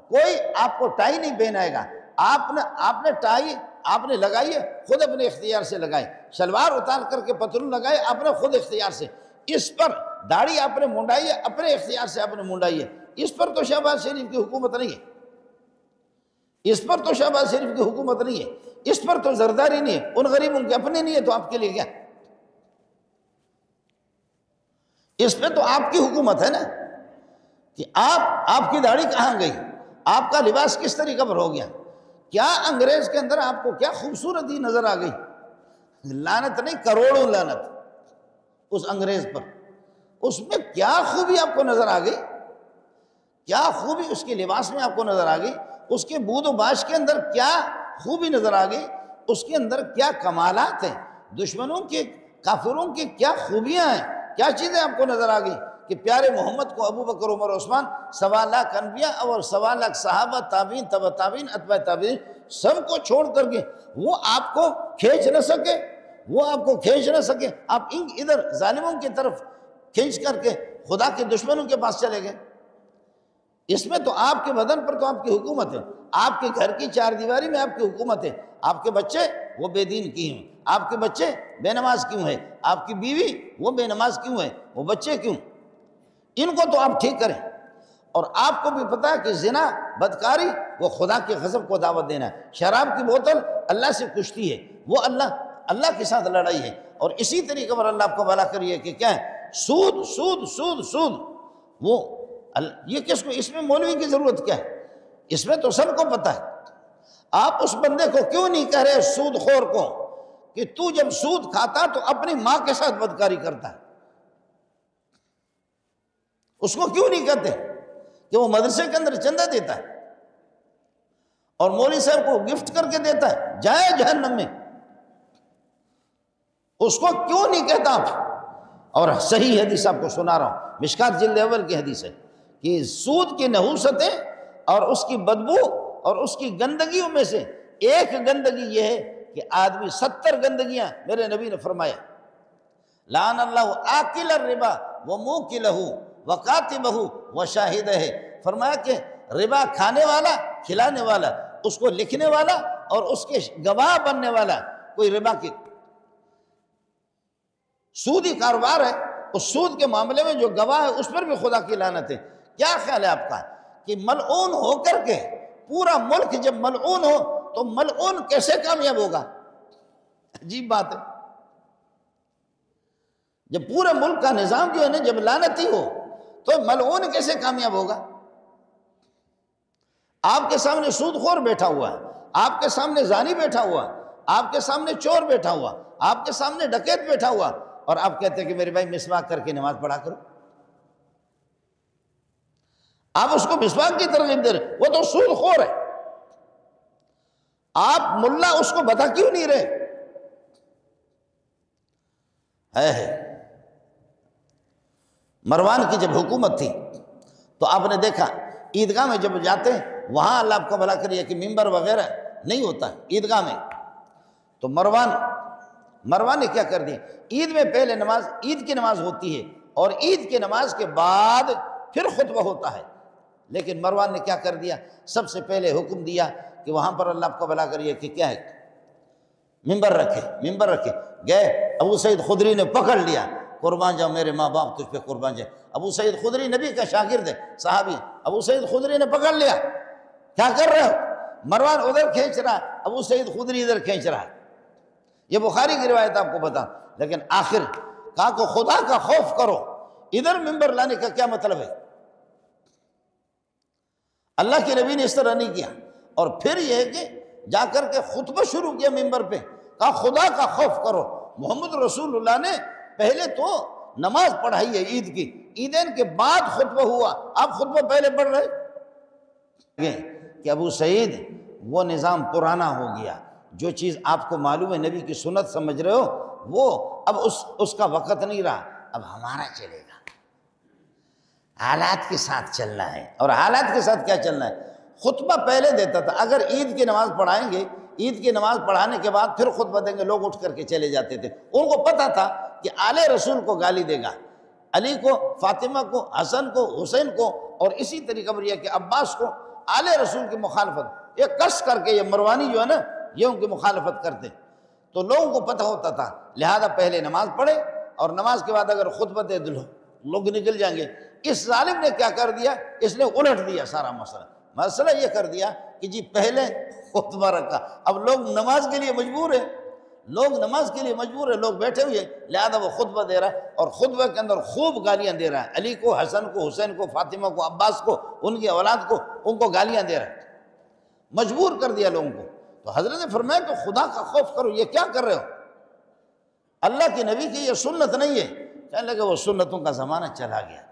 کوئی آپ کو ٹائی نہیں پہنائے گا. آپ نے ٹائی آپ نے لگائی ہے، خود اپنے اختیار سے لگائی. شلوار اتار کر کے پتلون لگائے آپ نے خود اختیار سے. اس پر داڑھی آپ نے منڈائی ہے، اپنے اختیار سے آپ نے منڈائی ہے. اس پر تو شہباز شریف کی حکومت نہیں ہے، اس پر تو شہباز شریف کی حکومت نہیں ہے، اس پر تو زرداری نہیں ہے. ان غریبوں کے اپنے نہیں ہے تو آپ کے لیے کیا؟ اس پہ تو آپ کی حکومت ہے نا، کہ آپ کی داڑھی کہاں گئی، آپ کا لباس کس طریقہ پر ہو گیا. کیا انگریز کے اندر آپ کو کیا خوبصورتی نظر آ گئی؟ لعنت نہیں، کروڑوں لعنت اس انگریز پر. اس میں کیا خوبی آپ کو نظر آ گئی، کیا خوبی اس کے لباس میں آپ کو نظر آ گئی، اس کے بود و باش کے اندر کیا خوبی نظر آ گئی، اس کے اندر کیا کمالات ہیں، دشمنوں کے کافروں کی کیا خوبیاں ہیں، کیا چیزیں آپ کو نظر آ گئی کہ پیارے محمد کو ابو بکر عمر عثمان 1.25 لاکھ انبیاء اور 1.25 لاکھ صحابہ تابعین تبع تابعین اتباع تابعین سب کو چھوڑ کر کے وہ آپ کو کھینچ نہ سکے، وہ آپ کو کھینچ نہ سکے. آپ ادھر ظالموں کی طرف کھینچ کر کے خدا کے دشمنوں کے پاس چلے گئے. اس میں تو آپ کے بدن پر تو آپ کی حکومت ہے، آپ کے گھر کی 4 دیواری میں آپ کی حکومت ہے. آپ کے بچے وہ بے دین کیوں ہیں، آپ کے بچے بے نماز کیوں ہیں، آپ کی بیوی وہ بے نماز کیوں ہے، وہ بچے کیوں، ان کو تو آپ ٹھیک کریں. اور آپ کو بھی پتا ہے کہ زنا بدکاری وہ خدا کے غضب کو دعوت دینا ہے. شراب کی بوتل اللہ سے کشتی ہے، وہ اللہ کے ساتھ لڑائی ہے. اور اسی طریقے پر اللہ آپ کو بھلا کریے کہ کیا ہے، سود سود سود سود. وہ یہ کس کو، اس میں مولوی کی ضرورت کیا ہے، اس میں تو سب کو پتا ہے. آپ اس بندے کو کیوں نہیں کہہ رہے سود خور کو کہ تو جب سود کھاتا تو اپنی ماں کے ساتھ بدکاری کرتا ہے؟ اس کو کیوں نہیں کہتے کہ وہ مدرسے کے اندر چندہ دیتا ہے اور مولوی صاحب کو گفٹ کر کے دیتا ہے، جائے جہنم میں؟ اس کو کیوں نہیں کہتا آپ؟ اور صحیح حدیث آپ کو سنا رہا ہوں، مشکات جلد اول کی حدیث ہے کہ سود کی نحوستیں اور اس کی بدبو اور اس کی گندگیوں میں سے ایک گندگی یہ ہے کہ آدمی 70 گندگیاں میرے نبی نے فرمایا، لعن اللہ آکل الربا وموکلہ وکاتبہ وشاہدہ، فرمایا کہ ربا کھانے والا، کھلانے والا، اس کو لکھنے والا اور اس کے گواہ بننے والا، کوئی ربا کی سودی کاروبار ہے اس سود کے معاملے میں جو گواہ ہے اس پر بھی خدا کی لعنت ہے۔ کیا خیال ہے آپ کا کہ ملعون ہو کر کے پورا ملک جب ملعون ہو تو ملعون کیسے کامیاب ہوگا؟ عجیب بات ہے، جب پورے ملک کا نظام جو ہے نا جب لعنتی ہو تو ملعون کیسے کامیاب ہوگا؟ آپ کے سامنے سود خور بیٹھا ہوا ہے، آپ کے سامنے زانی بیٹھا ہوا، آپ کے سامنے چور بیٹھا ہوا، آپ کے سامنے ڈکیت بیٹھا ہوا، اور آپ کہتے ہیں کہ میرے بھائی مسواک کر کے نماز پڑھا کرو۔ آپ اس کو مسواک کی ترغیب دے رہے، وہ تو سود خور ہے، آپ ملا اس کو بتا کیوں نہیں رہے؟ ہے مروان کی جب حکومت تھی تو آپ نے دیکھا عیدگاہ میں جب جاتے ہیں وہاں اللہ آپ کو بھلا کریے کہ ممبر وغیرہ نہیں ہوتا عیدگاہ میں، تو مروان نے کیا کر دیا، عید میں پہلے نماز، عید کی نماز ہوتی ہے اور عید کی نماز کے بعد پھر خطبہ ہوتا ہے، لیکن مروان نے کیا کر دیا، سب سے پہلے حکم دیا کہ وہاں پر اللہ آپ کو بھلا کریے کہ کیا ہے، ممبر رکھے، گئے ابو سعید خدری نے پکڑ لیا، قربان جاؤ میرے ماں باپ تجھ پہ قربان جائے۔ ابو سعید خدری نبی کا شاگرد ہے، صحابی، ابو سعید خدری نے پکڑ لیا، کیا کر رہے ہو؟ مروان ادھر کھینچ رہا، ابو سعید خدری ادھر کھینچ رہا ہے۔ یہ بخاری کی روایت آپ کو بتا، لیکن آخر کہا کہ خدا کا خوف کرو، ادھر ممبر لانے کا کیا مطلب ہے؟ اللہ کے نبی نے اس طرح نہیں کیا، اور پھر یہ ہے کہ جا کر کے خطبہ شروع کیا ممبر پہ، کہا خدا کا خوف کرو۔ محمد رسول اللہ نے پہلے تو نماز پڑھائی ہے عید کی، عیدین کے بعد خطبہ ہوا، آپ خطبہ پہلے پڑھ رہے کہ ابو سعید وہ نظام پرانا ہو گیا، جو چیز آپ کو معلوم ہے نبی کی سنت سمجھ رہے ہو وہ اب اس کا وقت نہیں رہا، اب ہمارا چلے گا، حالات کے ساتھ چلنا ہے۔ اور حالات کے ساتھ کیا چلنا ہے؟ خطبہ پہلے دیتا تھا، اگر عید کی نماز پڑھائیں گے، عید کی نماز پڑھانے کے بعد پھر خطبہ دیں گے، لوگ اٹھ کر کے چلے جاتے تھے، ان کو پتہ تھا کہ آل رسول کو گالی دے گا، علی کو، فاطمہ کو، حسن کو، حسین کو، اور اسی طریقہ پر یہ کہ عباس کو، آل رسول کی مخالفت، یہ کس کر کے یہ مروانی جو ہے نا یہ ان کی مخالفت کرتے، تو لوگوں کو پتہ ہوتا تھا، لہذا پہلے نماز پڑھے اور نماز کے بعد اگر خطبہ دے دو لوگ نکل جائیں گے۔ اس ظالم نے کیا کر دیا، اس نے الٹ دیا سارا مسئلہ یہ کر دیا کہ جی پہلے خطبہ رکھا، اب لوگ نماز کے لیے مجبور ہیں، لوگ بیٹھے ہوئے، لہذا وہ خطبہ دے رہا ہے، اور خطبہ کے اندر خوب گالیاں دے رہا ہے، علی کو، حسن کو، حسین کو، فاطمہ کو، عباس کو، ان کی اولاد کو، ان کو گالیاں دے رہا ہے، مجبور کر دیا لوگوں کو۔ تو حضرت نے فرمایا کہ خدا کا خوف کرو، یہ کیا کر رہے ہو؟ اللہ کے نبی کی یہ سنت نہیں ہے۔ کہنے لگے وہ سنتوں کا زمانہ چلا گیا،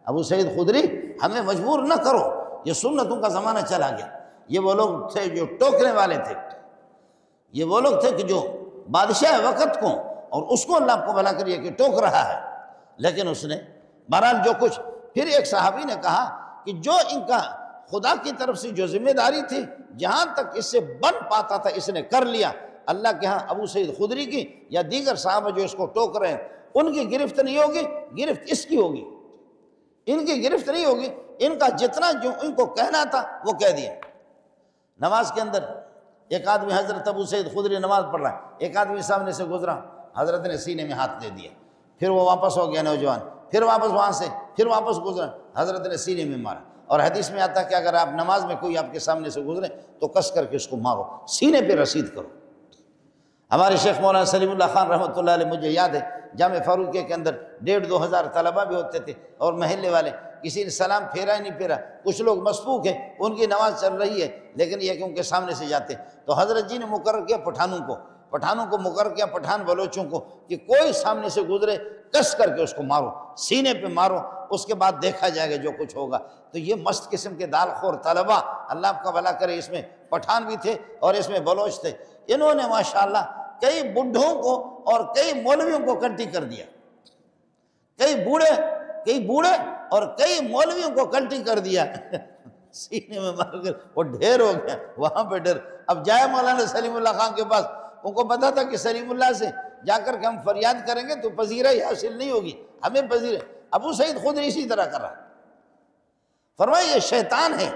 ابو سعید خدری ہمیں مجبور نہ کرو، یہ سنتوں کا زمانہ چلا گیا۔ یہ وہ لوگ تھے جو ٹوکنے والے تھے، یہ وہ لوگ تھے کہ جو بادشاہ وقت کو اور اس کو اللہ آپ کو بھلا کریے کہ ٹوک رہا ہے، لیکن اس نے بہرحال جو کچھ، پھر ایک صحابی نے کہا کہ جو ان کا خدا کی طرف سے جو ذمہ داری تھی جہاں تک اس سے بن پاتا تھا اس نے کر لیا، اللہ کے ہاں ابو سعید خدری کی یا دیگر صحابہ جو اس کو ٹوک رہے ہیں ان کی گرفت نہیں ہوگی، گرفت اس کی ہوگی، ان کی گرفت نہیں ہوگی، ان کا جتنا جو ان کو کہنا تھا وہ کہہ دیا۔ نماز کے اندر ایک آدمی، حضرت ابو سعید خدری نماز پڑھ رہا ہے، ایک آدمی سامنے سے گزرا، حضرت نے سینے میں ہاتھ دے دیا، پھر وہ واپس ہو گیا نوجوان، پھر واپس وہاں سے پھر واپس گزرا، حضرت نے سینے میں مارا۔ اور حدیث میں آتا ہے کہ اگر آپ نماز میں کوئی آپ کے سامنے سے گزرے تو کس کر کے اس کو مارو، سینے پہ رسید کرو۔ ہمارے شیخ مولانا سلیم اللہ خان رحمۃ اللہ علیہ، مجھے یاد ہے جامع فاروقیہ کے اندر 1,500 2,000 طلبہ بھی ہوتے تھے اور محلے والے، کسی نے سلام پھیرا ہی نہیں پھیرا، کچھ لوگ مسبوق ہیں، ان کی نماز چل رہی ہے لیکن یہ کہ ان کے سامنے سے جاتے، تو حضرت جی نے مقرر کیا پٹھانوں کو مقرر کیا، پٹھان بلوچوں کو، کہ کوئی سامنے سے گزرے کس کر کے اس کو مارو، سینے پہ مارو، اس کے بعد دیکھا جائے گا جو کچھ ہوگا۔ تو یہ مست قسم کے دال خور طلبہ، اللہ آپ کا بھلا کرے، اس میں پٹھان بھی تھے اور اس میں بلوچ تھے، انہوں نے ماشاءاللہ کئی بڈھوں کو اور کئی مولویوں کو کنٹی کر دیا، کئی بوڑھے اور کئی مولویوں کو کنٹی کر دیا، سینے میں مار کر وہ ڈھیر ہو گیا وہاں پہ ڈر۔ اب جائے مولانا سلیم اللہ خان کے پاس، ان کو پتا تھا کہ سلیم اللہ سے جا کر کے ہم فریاد کریں گے تو پذیرائی حاصل نہیں ہوگی، ہمیں پذیر۔ ابو سعید خدری اسی طرح کر رہا، فرمایا یہ شیطان ہے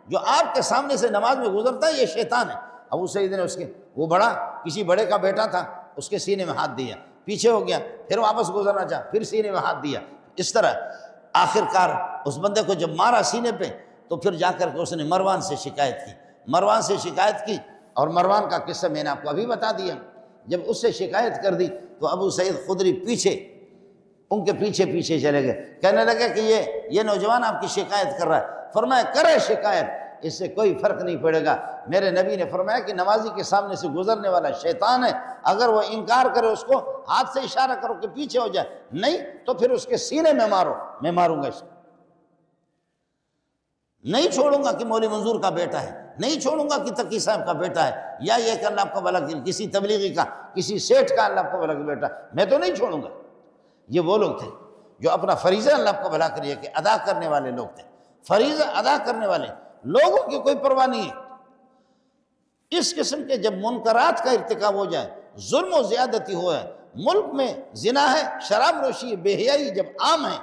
جو آپ کے سامنے سے نماز میں گزرتا ہے، یہ شیطان ہے۔ ابو سعید نے وہ بڑا، کسی بڑے کا بیٹا تھا، اس کے سینے میں ہاتھ دیا، پیچھے ہو گیا، پھر واپس گزرنا چاہا، پھر سینے میں ہاتھ دیا، اس طرح آخر کار اس بندے کو جب مارا سینے پہ تو پھر جا کر کے اس نے مروان سے شکایت کی، مروان سے شکایت کی، اور مروان کا قصہ میں نے آپ کو ابھی بتا دیا۔ جب اس سے شکایت کر دی تو ابو سعید خدری پیچھے ان کے پیچھے پیچھے چلے گئے، کہنے لگے کہ یہ نوجوان آپ کی شکایت کر رہا ہے۔ فرمایا کرے شکایت، اس سے کوئی فرق نہیں پڑے گا۔ میرے نبی نے فرمایا کہ نمازی کے سامنے سے گزرنے والا شیطان ہے، اگر وہ انکار کرے اس کو ہاتھ سے اشارہ کرو کہ پیچھے ہو جائے، نہیں تو پھر اس کے سینے میں مارو، میں ماروں گا اس کو، نہیں چھوڑوں گا کہ مولوی منظور کا بیٹا ہے، نہیں چھوڑوں گا کہ تقی صاحب کا بیٹا ہے، یا یہ کہ اللہ آپ کا بھلا کرے کسی تبلیغی کا، کسی سیٹھ کا اللہ آپ کا بھلا کرے بیٹا، میں تو نہیں چھوڑوں گا۔ یہ وہ لوگ تھے جو اپنا فریضہ اللہ آپ کا بھلا کریے کہ ادا کرنے والے لوگ تھے، فریضہ ادا کرنے والے لوگوں کی کوئی پرواہ نہیں ہے۔ اس قسم کے جب منکرات کا ارتکاب ہو جائے، ظلم و زیادتی ہو ہے، ملک میں زنا ہے، شراب نوشی، بے حیائی جب عام ہے،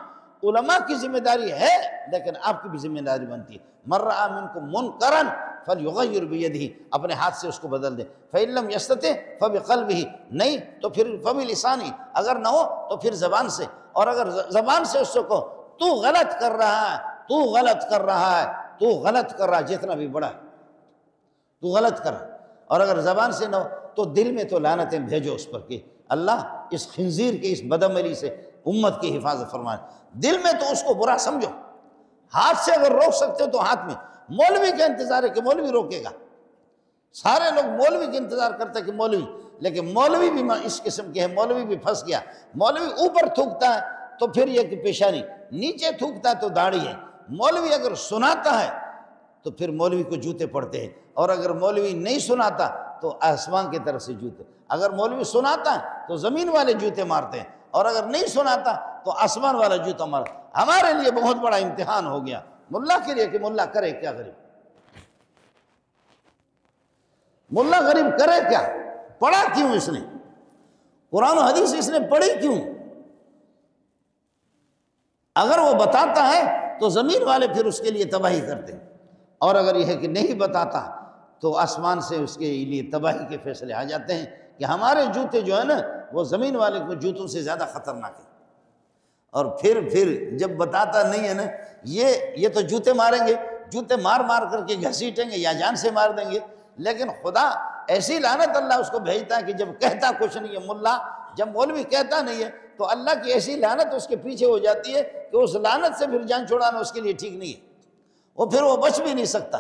علماء کی ذمہ داری ہے لیکن آپ کی بھی ذمہ داری بنتی ہے۔ من رأى منکم منکرا فلیغیر بیدہ، اپنے ہاتھ سے اس کو بدل دے، فإن لم یستطع فبقلبہ، نہیں تو پھر فبلسانہ، اگر نہ ہو تو پھر زبان سے، اور اگر زبان سے اس کو تو غلط کر رہا ہے، تو غلط کر رہا ہے، تو غلط کر رہا ہے، جتنا بھی بڑا ہے تو غلط کر رہا ہے، اور اگر زبان سے نہ ہو تو دل میں تو لعنتیں بھیجو اس پر کہ اللہ اس خنزیر کی اس بدعملی سے امت کی حفاظت فرمائے۔ دل میں تو اس کو برا سمجھو، ہاتھ سے اگر روک سکتے ہو تو ہاتھ میں۔ مولوی کا انتظار ہے کہ مولوی روکے گا، سارے لوگ مولوی کا انتظار کرتے ہیں کہ مولوی، لیکن مولوی بھی اس قسم کے ہے، مولوی بھی پھنس گیا۔ مولوی اوپر تھوکتا ہے تو پھر یہ کہ پیشانی، نیچے تھوکتا ہے تو داڑھی ہے۔ مولوی اگر سناتا ہے تو پھر مولوی کو جوتے پڑتے ہیں، اور اگر مولوی نہیں سناتا تو آسمان کی طرف سے جوتے، اگر مولوی سناتا ہے تو زمین والے جوتے مارتے ہیں، اور اگر نہیں سناتا تو آسمان والا جوتا مارتا۔ ہمارے لیے بہت بڑا امتحان ہو گیا ملا کے لیے کہ ملا کرے کیا، غریب ملا غریب کرے کیا، پڑھا کیوں اس نے، قرآن و حدیث اس نے پڑھی کیوں؟ اگر وہ بتاتا ہے تو زمین والے پھر اس کے لیے تباہی کرتے ہیں، اور اگر یہ ہے کہ نہیں بتاتا تو آسمان سے اس کے لیے تباہی کے فیصلے آ جاتے ہیں کہ ہمارے جوتے جو ہے نا وہ زمین والے کو جوتوں سے زیادہ خطرناک ہے۔ اور پھر جب بتاتا نہیں ہے نا، یہ تو جوتے ماریں گے، جوتے مار مار کر کے گھسیٹیں گے یا جان سے مار دیں گے، لیکن خدا ایسی لعنت اللہ اس کو بھیجتا ہے کہ جب کہتا کچھ نہیں ہے ملا، جب مولوی کہتا نہیں ہے تو اللہ کی ایسی لعنت اس کے پیچھے ہو جاتی ہے کہ اس لعنت سے پھر جان چھوڑانا اس کے لیے ٹھیک نہیں ہے، پھر وہ بچ بھی نہیں سکتا۔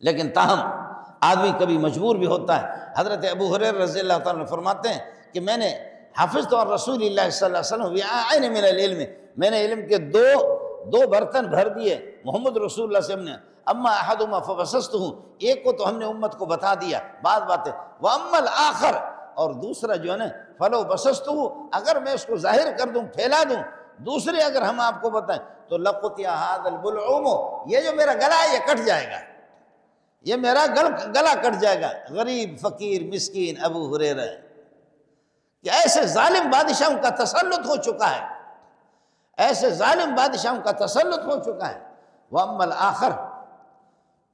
لیکن تاہم آدمی کبھی مجبور بھی ہوتا ہے۔ حضرت ابو ہریرہ رضی اللہ تعالیٰ عنہ فرماتے ہیں کہ میں نے حافظت عن رسول اللہ صلی اللہ علیہ وسلم وعاءین من العلم، میں نے علم کے دو برتن بھر دیے محمد رسول اللہ صلی اللہ علیہ وسلم نے، اما احدہما فبسستہ، ایک کو تو ہم نے امت کو بتا دیا بعض باتیں، واما الآخر، اور دوسرا جو ہے نا فلو بسستہ، اگر میں اس کو ظاہر کر دوں، پھیلا دوں، دوسرے اگر ہم آپ کو بتائیں تو لقطع ھذا البلعوم، یہ جو میرا گلا ہے یہ کٹ جائے گا، یہ میرا گلا کٹ جائے گا۔ غریب فقیر مسکین ابو ہریرہ کہ ایسے ظالم بادشاہوں کا تسلط ہو چکا ہے، ایسے ظالم بادشاہوں کا تسلط ہو چکا ہے۔ وَأَمَّا الْآخَرُ،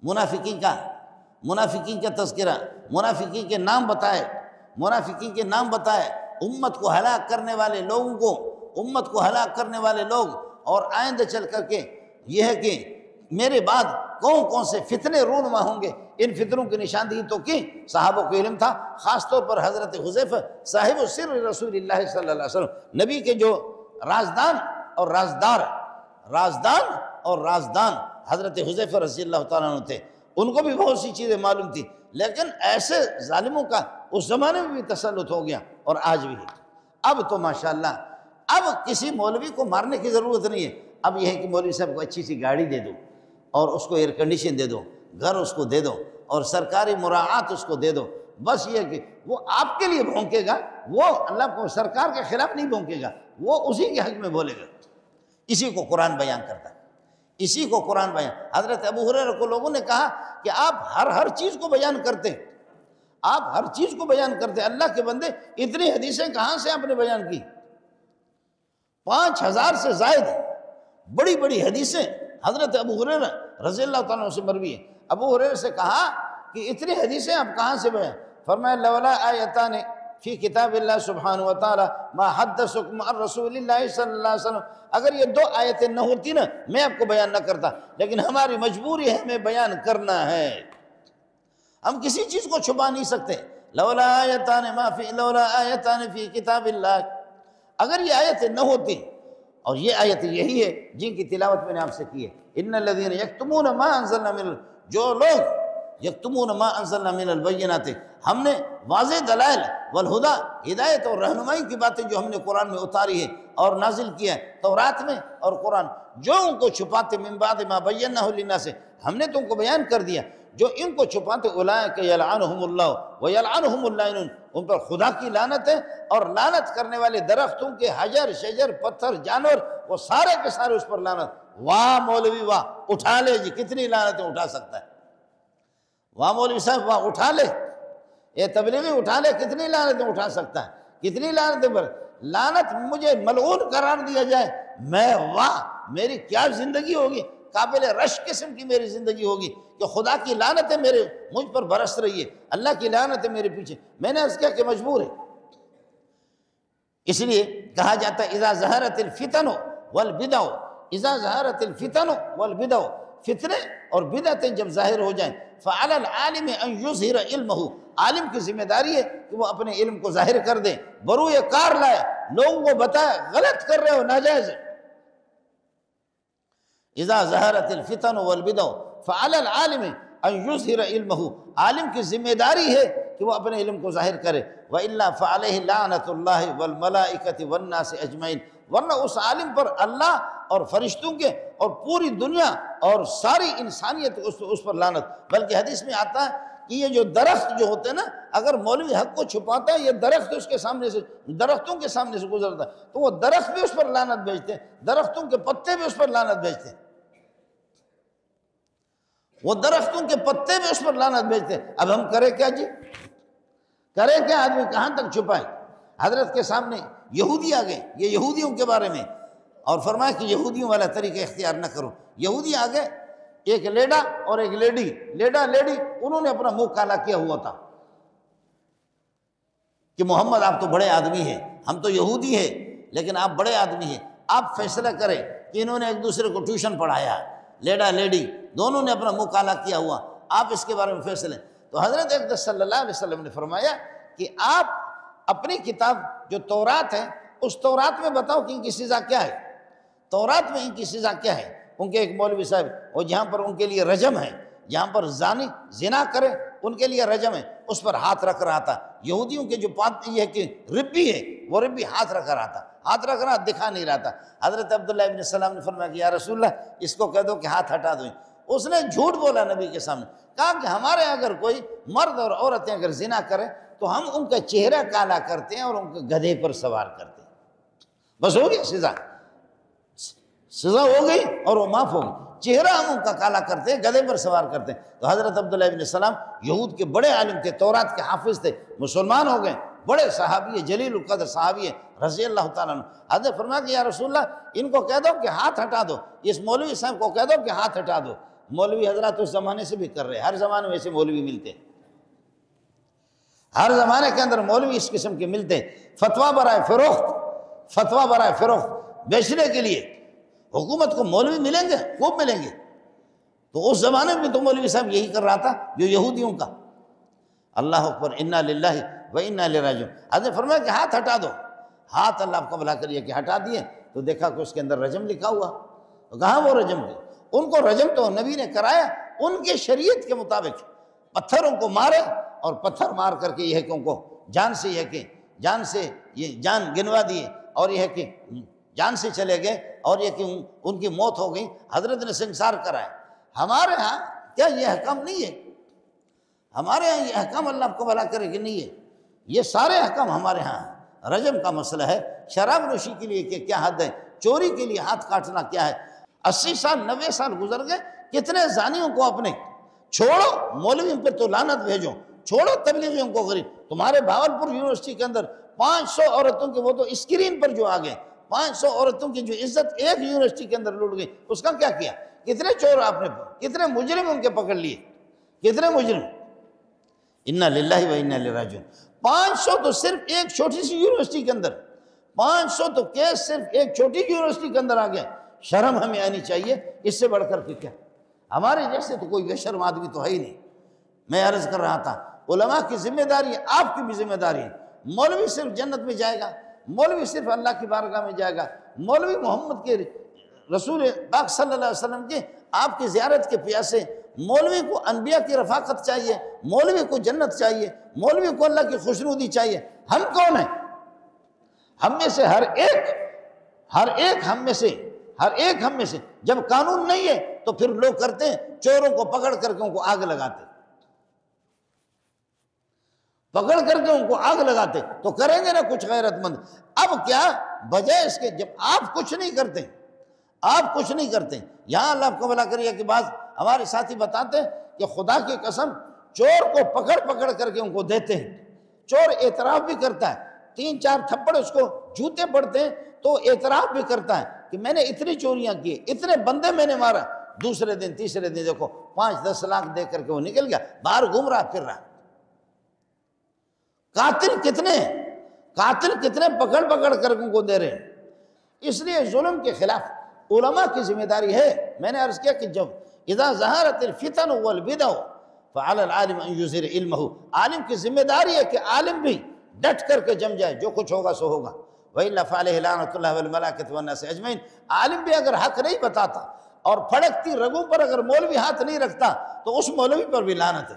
منافقین کا تذکرہ، منافقین کے نام بتائے، منافقین کے نام بتائے، امت کو ہلاک کرنے والے لوگوں کو، امت کو ہلاک کرنے والے لوگ، اور آئندہ چل کر کے یہ ہے کہ میرے بعد کون کون سے فتنے رونما ہوں گے، ان فتنوں کی نشاندہی تو کی صحابہ کو علم تھا، خاص طور پر حضرت حذیفہ صاحب السر رسول اللہ صلی اللہ علیہ وسلم، نبی کے جو رازدان اور رازدان حضرت حذیفہ رضی اللہ تعالیٰ عنہ تھے، ان کو بھی بہت سی چیزیں معلوم تھی، لیکن ایسے ظالموں کا اس زمانے میں بھی تسلط ہو گیا اور آج بھی ہے۔ اب تو ماشاءاللہ اب کسی مولوی کو مارنے کی ضرورت نہیں ہے، اب یہ ہے کہ مولوی صاحب کو اچھی سی گاڑی دے دو، اور اس کو ایئر کنڈیشن دے دو، گھر اس کو دے دو، اور سرکاری مراعات اس کو دے دو، بس یہ کہ وہ آپ کے لیے بھونکے گا، وہ اللہ کو سرکار کے خلاف نہیں بھونکے گا، وہ اسی کے حق میں بولے گا۔ اسی کو قرآن بیان کرتا ہے، اسی کو قرآن بیان۔ حضرت ابو ہریرہ کو لوگوں نے کہا کہ آپ ہر چیز کو بیان کرتے، آپ ہر چیز کو بیان کرتے، اللہ کے بندے اتنی حدیثیں کہاں سے آپ نے بیان کی؟ 5000 سے زائد بڑی بڑی حدیثیں حضرت ابو ہریرہ رضی اللہ تعالیٰ عنہ سے مروی ہے۔ ابو ہریرہ سے کہا کہ اتنی حدیثیں آپ کہاں سے بیان؟ فرمایا لولا آیتان فی کتاب اللہ سبحانہ وتعالی ما حدثکم عن رسول اللہ صلی اللہ علیہ وسلم. اگر یہ 2 آیتیں نہ ہوتی نا میں آپ کو بیان نہ کرتا، لیکن ہماری مجبوری ہے ہمیں بیان کرنا ہے. ہم کسی چیز کو چھپا نہیں سکتے. لولا آیتان فی کتاب اللہ. اگر یہ آیتیں نہ ہوتی، اور یہ آیت یہی ہے جن کی تلاوت میں نے آپ سے کی ہے، ان الذین یکتمون ما انزلنا من، جو لوگ یکتمون ما انزلنا من البینات، ہم نے واضح دلائل والہدا، ہدایت اور رہنمائی کی باتیں جو ہم نے قرآن میں اتاری ہے اور نازل کیا ہے تورات میں اور قرآن، جو ان کو چھپاتے من بعد ما بینہ للناس، ہم نے تو ان کو بیان کر دیا. جو ان کو چھپاتے اولئک یلعنہم اللہ ویلعنہم اللائنون، ان پر خدا کی لعنت ہے اور لعنت کرنے والے درختوں کے حجر شجر پتھر جانور وہ سارے کے سارے اس پر لعنت. واہ مولوی واہ، اٹھا لے جی، کتنی لعنتیں اٹھا سکتا ہے. واہ مولوی صاحب واہ، اٹھا لے. یہ تبلیغی اٹھا لے، کتنی لعنتیں اٹھا سکتا ہے، کتنی لعنتیں پر لعنت مجھے ملعون قرار دیا جائے، میں واہ میری کیا زندگی ہوگی، قابل رش قسم کی میری زندگی ہوگی کہ خدا کی لعنتیں مجھ پر برس رہی ہے، اللہ کی لعنتیں میرے پیچھے. میں نے اس کیا کہ مجبور ہے. اس لیے کہا جاتا ہے اذا ظہرت الفتن والبدع، اذا ظہرت الفتن والبدع، فتنے اور بدعتیں جب ظاہر ہو جائیں، فعلی العالم ان یظہر علمہ، عالم کی ذمہ داری ہے کہ وہ اپنے علم کو ظاہر کر دے، بروئے کار لائے، لوگوں کو بتائے غلط کر رہے ہو، ناجائز ہے. اذا ظہرت الفتن والبدع فعلی العالم ان یظہر علمہ، عالم کی ذمہ داری ہے کہ وہ اپنے علم کو ظاہر کرے. وَإِلَّا فَعَلَيْهِ لَعْنَةُ اللَّهِ وَالْمَلَائِكَةِ وَالنَّاسِ اجمعین، ورنہ اس عالم پر اللہ اور فرشتوں کے اور پوری دنیا اور ساری انسانیت اس پر لعنت. بلکہ حدیث میں آتا ہے کہ یہ جو درخت جو ہوتے ہیں نا، اگر مولوی حق کو چھپاتا ہے، یہ درخت اس کے سامنے سے، درختوں کے سامنے سے گزرتا ہے تو وہ درخت بھی اس پر لعنت بھیجتے ہیں، درختوں کے پتے بھی اس پر لعنت بھیجتے ہیں، وہ درختوں کے پتے بھی اس پر لعنت بھیجتے ہیں. اب ہم کریں کیا جی، کریں کیا، آدمی کہاں تک چھپائے. حضرت کے سامنے یہودی آ گئے، یہ یہودیوں کے بارے میں، اور فرمایا کہ یہودیوں والا طریقہ اختیار نہ کرو. یہودی آ گئے، ایک لیڈا اور ایک لیڈی، لیڈا لیڈی، انہوں نے اپنا منہ کالا کیا ہوا تھا کہ محمد آپ تو بڑے آدمی ہیں، ہم تو یہودی ہیں لیکن آپ بڑے آدمی ہیں، آپ فیصلہ کریں. کہ انہوں نے ایک دوسرے کو ٹیوشن پڑھایا، لیڈا لیڈی دونوں نے اپنا منہ کالا کیا ہوا، آپ اس کے بارے میں فیصلے. تو حضرت اقدس صلی اللہ علیہ وسلم نے فرمایا کہ آپ اپنی کتاب جو تورات ہے، اس تورات میں بتاؤ کہ ان کی سزا کیا ہے، تورات میں ان کی سزا کیا ہے. ان کے ایک مولوی صاحب، وہ جہاں پر ان کے لیے رجم ہے، جہاں پر زانی زنا کرے ان کے لیے رجم ہے، اس پر ہاتھ رکھ رہا تھا. یہودیوں کے جو یہ ہے کہ ربی ہے، وہ ربی ہاتھ رکھ رہا تھا، ہاتھ رکھ رہا دکھا نہیں رہا تھا. حضرت عبداللہ ابن السلام نے فرمایا کہ یا رسول اللہ اس کو کہہ دو کہ ہاتھ ہٹا دو. اس نے جھوٹ بولا نبی کے سامنے، کہا کہ ہمارے اگر کوئی مرد اور عورتیں اگر زنا کریں تو ہم ان کا چہرہ کالا کرتے ہیں اور ان کو گدھے پر سوار کرتے ہیں. بس ہو گیا، سزا ہو گئی اور وہ معاف ہو گئی. چہرہ ہم ان کا کالا کرتے ہیں، گدھے پر سوار کرتے ہیں. تو حضرت عبداللہ ابن السلام یہود کے بڑے عالم تھے، تورات کے حافظ تھے، مسلمان ہو گئے، بڑے صحابی ہیں، جلیل القدر صحابی ہیں رضی اللہ تعالیٰ عنہ. حضرت فرمایا کہ یا رسول اللہ ان کو کہہ دو کہ ہاتھ ہٹا دو، اس مولوی صاحب کو کہہ دو کہ ہاتھ ہٹا دو. مولوی حضرات اس زمانے سے بھی کر رہے ہیں، ہر زمانے میں ایسے مولوی ملتے ہیں، ہر زمانے کے اندر مولوی اس قسم کے ملتے ہیں. فتویٰ برائے فروخت، فتویٰ برائے فروخت، بیچنے کے لیے حکومت کو مولوی ملیں گے، خوب ملیں گے. تو اس زمانے میں تو مولوی صاحب یہی کر رہا تھا جو یہودیوں کا. اللہ اکبر، انا للہ و انا الیہ راجعون. حضرت فرمایا کہ ہاتھ ہٹا دو. ہاتھ اللہ آپ کو بھلا کریے کہ ہٹا دیے تو دیکھا کہ اس کے اندر رجم لکھا ہوا. تو کہاں وہ رجم تھے؟ ان کو رجم تو نبی نے کرایا ان کے شریعت کے مطابق، پتھروں کو مارے اور پتھر مار کر کے یہ ہے کہ ان کو جان سے، یہ ہے کہ جان سے یہ جان گنوا دیے اور یہ ہے کہ جان سے چلے گئے اور یہ کہ ان کی موت ہو گئی. حضرت نے سنسار کرایا. ہمارے ہاں کیا یہ احکام نہیں ہے؟ ہمارے ہاں یہ احکام اللہ آپ کو بھلا کرے کہ نہیں ہے؟ یہ سارے احکام ہمارے ہاں ہیں. رجم کا مسئلہ ہے، شراب نوشی کے لیے کہ کیا حد ہے، چوری کے لیے ہاتھ کاٹنا کیا ہے. 80 سال 90 سال گزر گئے، کتنے زانیوں کو اپنے چھوڑو، مولویوں پر تو لعنت بھیجو، چھوڑو تبلیغیوں کو غریب. تمہارے بھاولپور یونیورسٹی کے اندر 500 عورتوں کے وہ تو اسکرین پر جو آ گئے، 500 عورتوں کی جو عزت ایک یونیورسٹی کے اندر لوٹ گئی، اس کا کیا کیا؟ کتنے چور آپ نے، کتنے مجرم ان کے پکڑ لیے، کتنے مجرم. انا للہ و انا الیہ راجعون. 500 تو صرف ایک چھوٹی سی یونیورسٹی کے اندر، 500 تو کیس صرف ایک چھوٹی یونیورسٹی کے اندر آ گیا۔ شرم ہمیں آنی چاہیے، اس سے بڑھ کر کے کیا؟ ہمارے جیسے تو کوئی بے شرم آدمی تو ہے ہی نہیں۔ میں عرض کر رہا تھا علماء کی ذمہ داری ہے، آپ کی بھی ذمہ داری ہے۔ مولوی صرف جنت میں جائے گا، مولوی صرف اللہ کی بارگاہ میں جائے گا، مولوی محمد کے رسول پاک صلی اللہ علیہ وسلم کے آپ کی زیارت کے پیاسے، مولوی کو انبیاء کی رفاقت چاہیے، مولوی کو جنت چاہیے، مولوی کو اللہ کی خوشنودی چاہیے۔ ہم کون ہیں؟ ہم میں سے ہر ایک ہم میں سے جب قانون نہیں ہے تو پھر لوگ کرتے ہیں چوروں کو پکڑ کر کے ان کو آگ لگاتے، تو کریں گے نا کچھ غیرت مند۔ اب کیا بجائے اس کے جب آپ کچھ نہیں کرتے، یہاں اللہ آپ کو بھلا کریے کہ بعض ہمارے ساتھی بتاتے ہیں کہ خدا کی قسم چور کو پکڑ کر کے ان کو دیتے ہیں، چور اعتراف بھی کرتا ہے، 3-4 تھپڑ اس کو جوتے پڑتے ہیں تو اعتراف بھی کرتا ہے کہ میں نے اتنی چوریاں کی، اتنے بندے میں نے مارا۔ دوسرے دن تیسرے دن دیکھو 5-10 لاکھ دے کر کے وہ نکل گیا، باہر گھوم رہا پھر رہا۔ قاتل کتنے پکڑ کر ان کو دے رہے ہیں۔ اس لیے ظلم کے خلاف علماء کی ذمہ داری ہے۔ میں نے عرض کیا کہ جب اذا ظہرت الفتن والبدع فعلی العالم ان یظہر علمہ، عالم کی ذمہ داری ہے کہ عالم بھی ڈٹ کر کے جم جائے، جو کچھ ہوگا سو ہوگا۔ وَإِلَّا فَعَلَيْهِ لَعْنَةُ اللَّهِ وَالْمَلَائِكَةِ وَالنَّاسِ أَجْمَعِينَ، عالم بھی اگر حق نہیں بتاتا اور پھڑکتی رگوں پر اگر مولوی ہاتھ نہیں رکھتا تو اس مولوی پر بھی لعنت ہے۔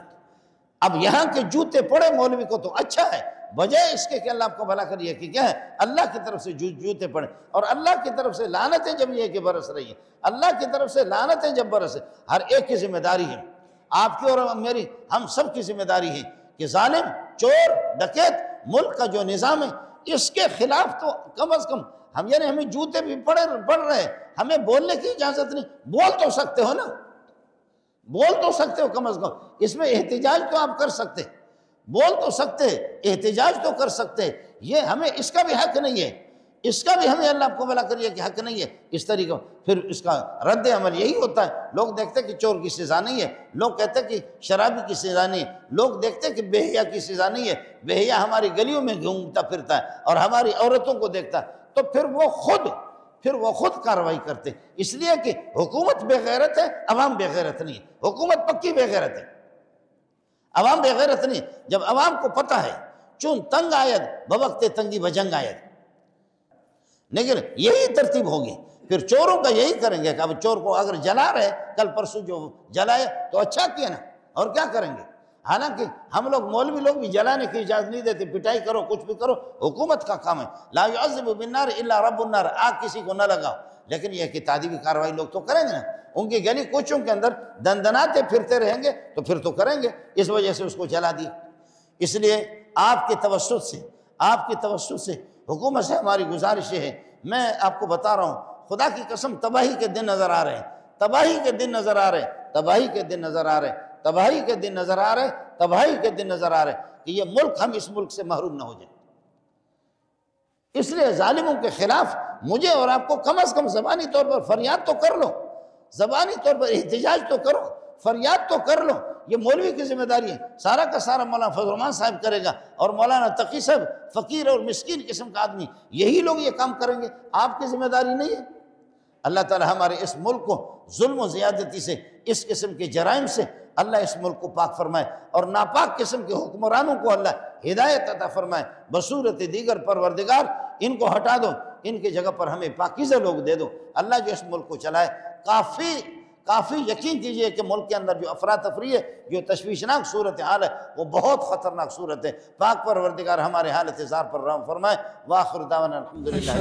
اب یہاں کے جوتے پڑے مولوی کو تو اچھا ہے، بجائے اس کے کہ اللہ آپ کو بھلا کریے کہ کیا ہے اللہ کی طرف سے جوتے پڑے، اور اللہ کی طرف سے لعنتیں جب یہ کہ برس رہی ہیں، اللہ کی طرف سے لعنتیں جب برس، ہر ایک کی ذمہ داری ہے، آپ کی اور میری، ہم سب کی ذمہ داری ہے کہ ظالم، چور، ڈکیت، ملک کا جو نظام ہے اس کے خلاف تو کم از کم ہم، یعنی ہمیں جوتے بھی پڑ رہے، ہمیں بولنے کی اجازت نہیں، بول تو سکتے ہو نا، بول تو سکتے ہو کم از کم، اس میں احتجاج تو آپ کر سکتے، بول تو سکتے، احتجاج تو کر سکتے، یہ ہمیں اس کا بھی حق نہیں ہے، اس کا بھی ہمیں اللہ آپ کو بھلا کریے کہ حق نہیں ہے اس طریقہ۔ پھر اس کا رد عمل یہی ہوتا ہے، لوگ دیکھتے کہ چور کی سزا نہیں ہے، لوگ کہتے کہ شرابی کی سزا نہیں ہے، لوگ دیکھتے کہ بے حیا کی سزا نہیں ہے، بے حیا ہماری گلیوں میں گھومتا پھرتا ہے اور ہماری عورتوں کو دیکھتا ہے، تو پھر وہ خود کارروائی کرتے، اس لیے کہ حکومت بے غیرت ہے، عوام بے غیرت نہیں ہے، حکومت پکی بے غیرت ہے، عوام بے غیرت نہیں۔ جب عوام کو پتہ ہے چون تنگ آید بوقت تنگی بجنگ آید، لیکن یہی ترتیب ہوگی، پھر چوروں کا یہی کریں گے کہ اب چور کو اگر جلا رہے، کل پرسوں جو جلائے تو اچھا کیا نا، اور کیا کریں گے؟ حالانکہ ہم لوگ مولوی لوگ بھی جلانے کی اجازت نہیں دیتے، پٹائی کرو کچھ بھی کرو، حکومت کا کام ہے، لا يعذب بالنار الا رب النار، آگ کسی کو نہ لگاؤ، لیکن یہ کہ تعدیبی کارروائی لوگ تو کریں گے نا، ان کی گلی کوچوں کے اندر دندناتے پھرتے رہیں گے تو پھر تو کریں گے، اس وجہ سے اس کو جلا دیا۔ اس لیے آپ کے توسط سے حکومت سے ہماری گزارش ہے، میں آپ کو بتا رہا ہوں خدا کی قسم تباہی کے دن نظر آ رہے ہیں، تباہی کے دن نظر آ رہے ہیں، تباہی کے دن نظر آ رہے ہیں، تباہی کے دن نظر آ رہے ہیں، تباہی کے دن نظر آ رہے ہیں کہ یہ ملک، ہم اس ملک سے محروم نہ ہو جائیں۔ اس لیے ظالموں کے خلاف مجھے اور آپ کو کم از کم زبانی طور پر فریاد تو کر لو، زبانی طور پر احتجاج تو کرو، فریاد تو کر لو، یہ مولوی کی ذمہ داری ہے، سارا کا سارا مولانا فضل الرحمان صاحب کرے گا، اور مولانا تقی صاحب فقیر اور مسکین قسم کا آدمی، یہی لوگ یہ کام کریں گے، آپ کی ذمہ داری نہیں ہے۔ اللہ تعالی ہمارے اس ملک کو ظلم و زیادتی سے، اس قسم کے جرائم سے اللہ اس ملک کو پاک فرمائے، اور ناپاک قسم کے حکمرانوں کو اللہ ہدایت عطا فرمائے، بصورت دیگر پروردگار ان کو ہٹا دو، ان کی جگہ پر ہمیں پاکیزہ لوگ دے دو، اللہ جو اس ملک کو چلائے۔ کافی یقین کیجئے کہ ملک کے اندر جو افراتفری ہے، جو تشویشناک صورتحال ہے، وہ بہت خطرناک صورت ہے، پاک پروردگار ہمارے حالت زار پر رحم فرمائے۔ وآخر دعوانا الحمدللہ۔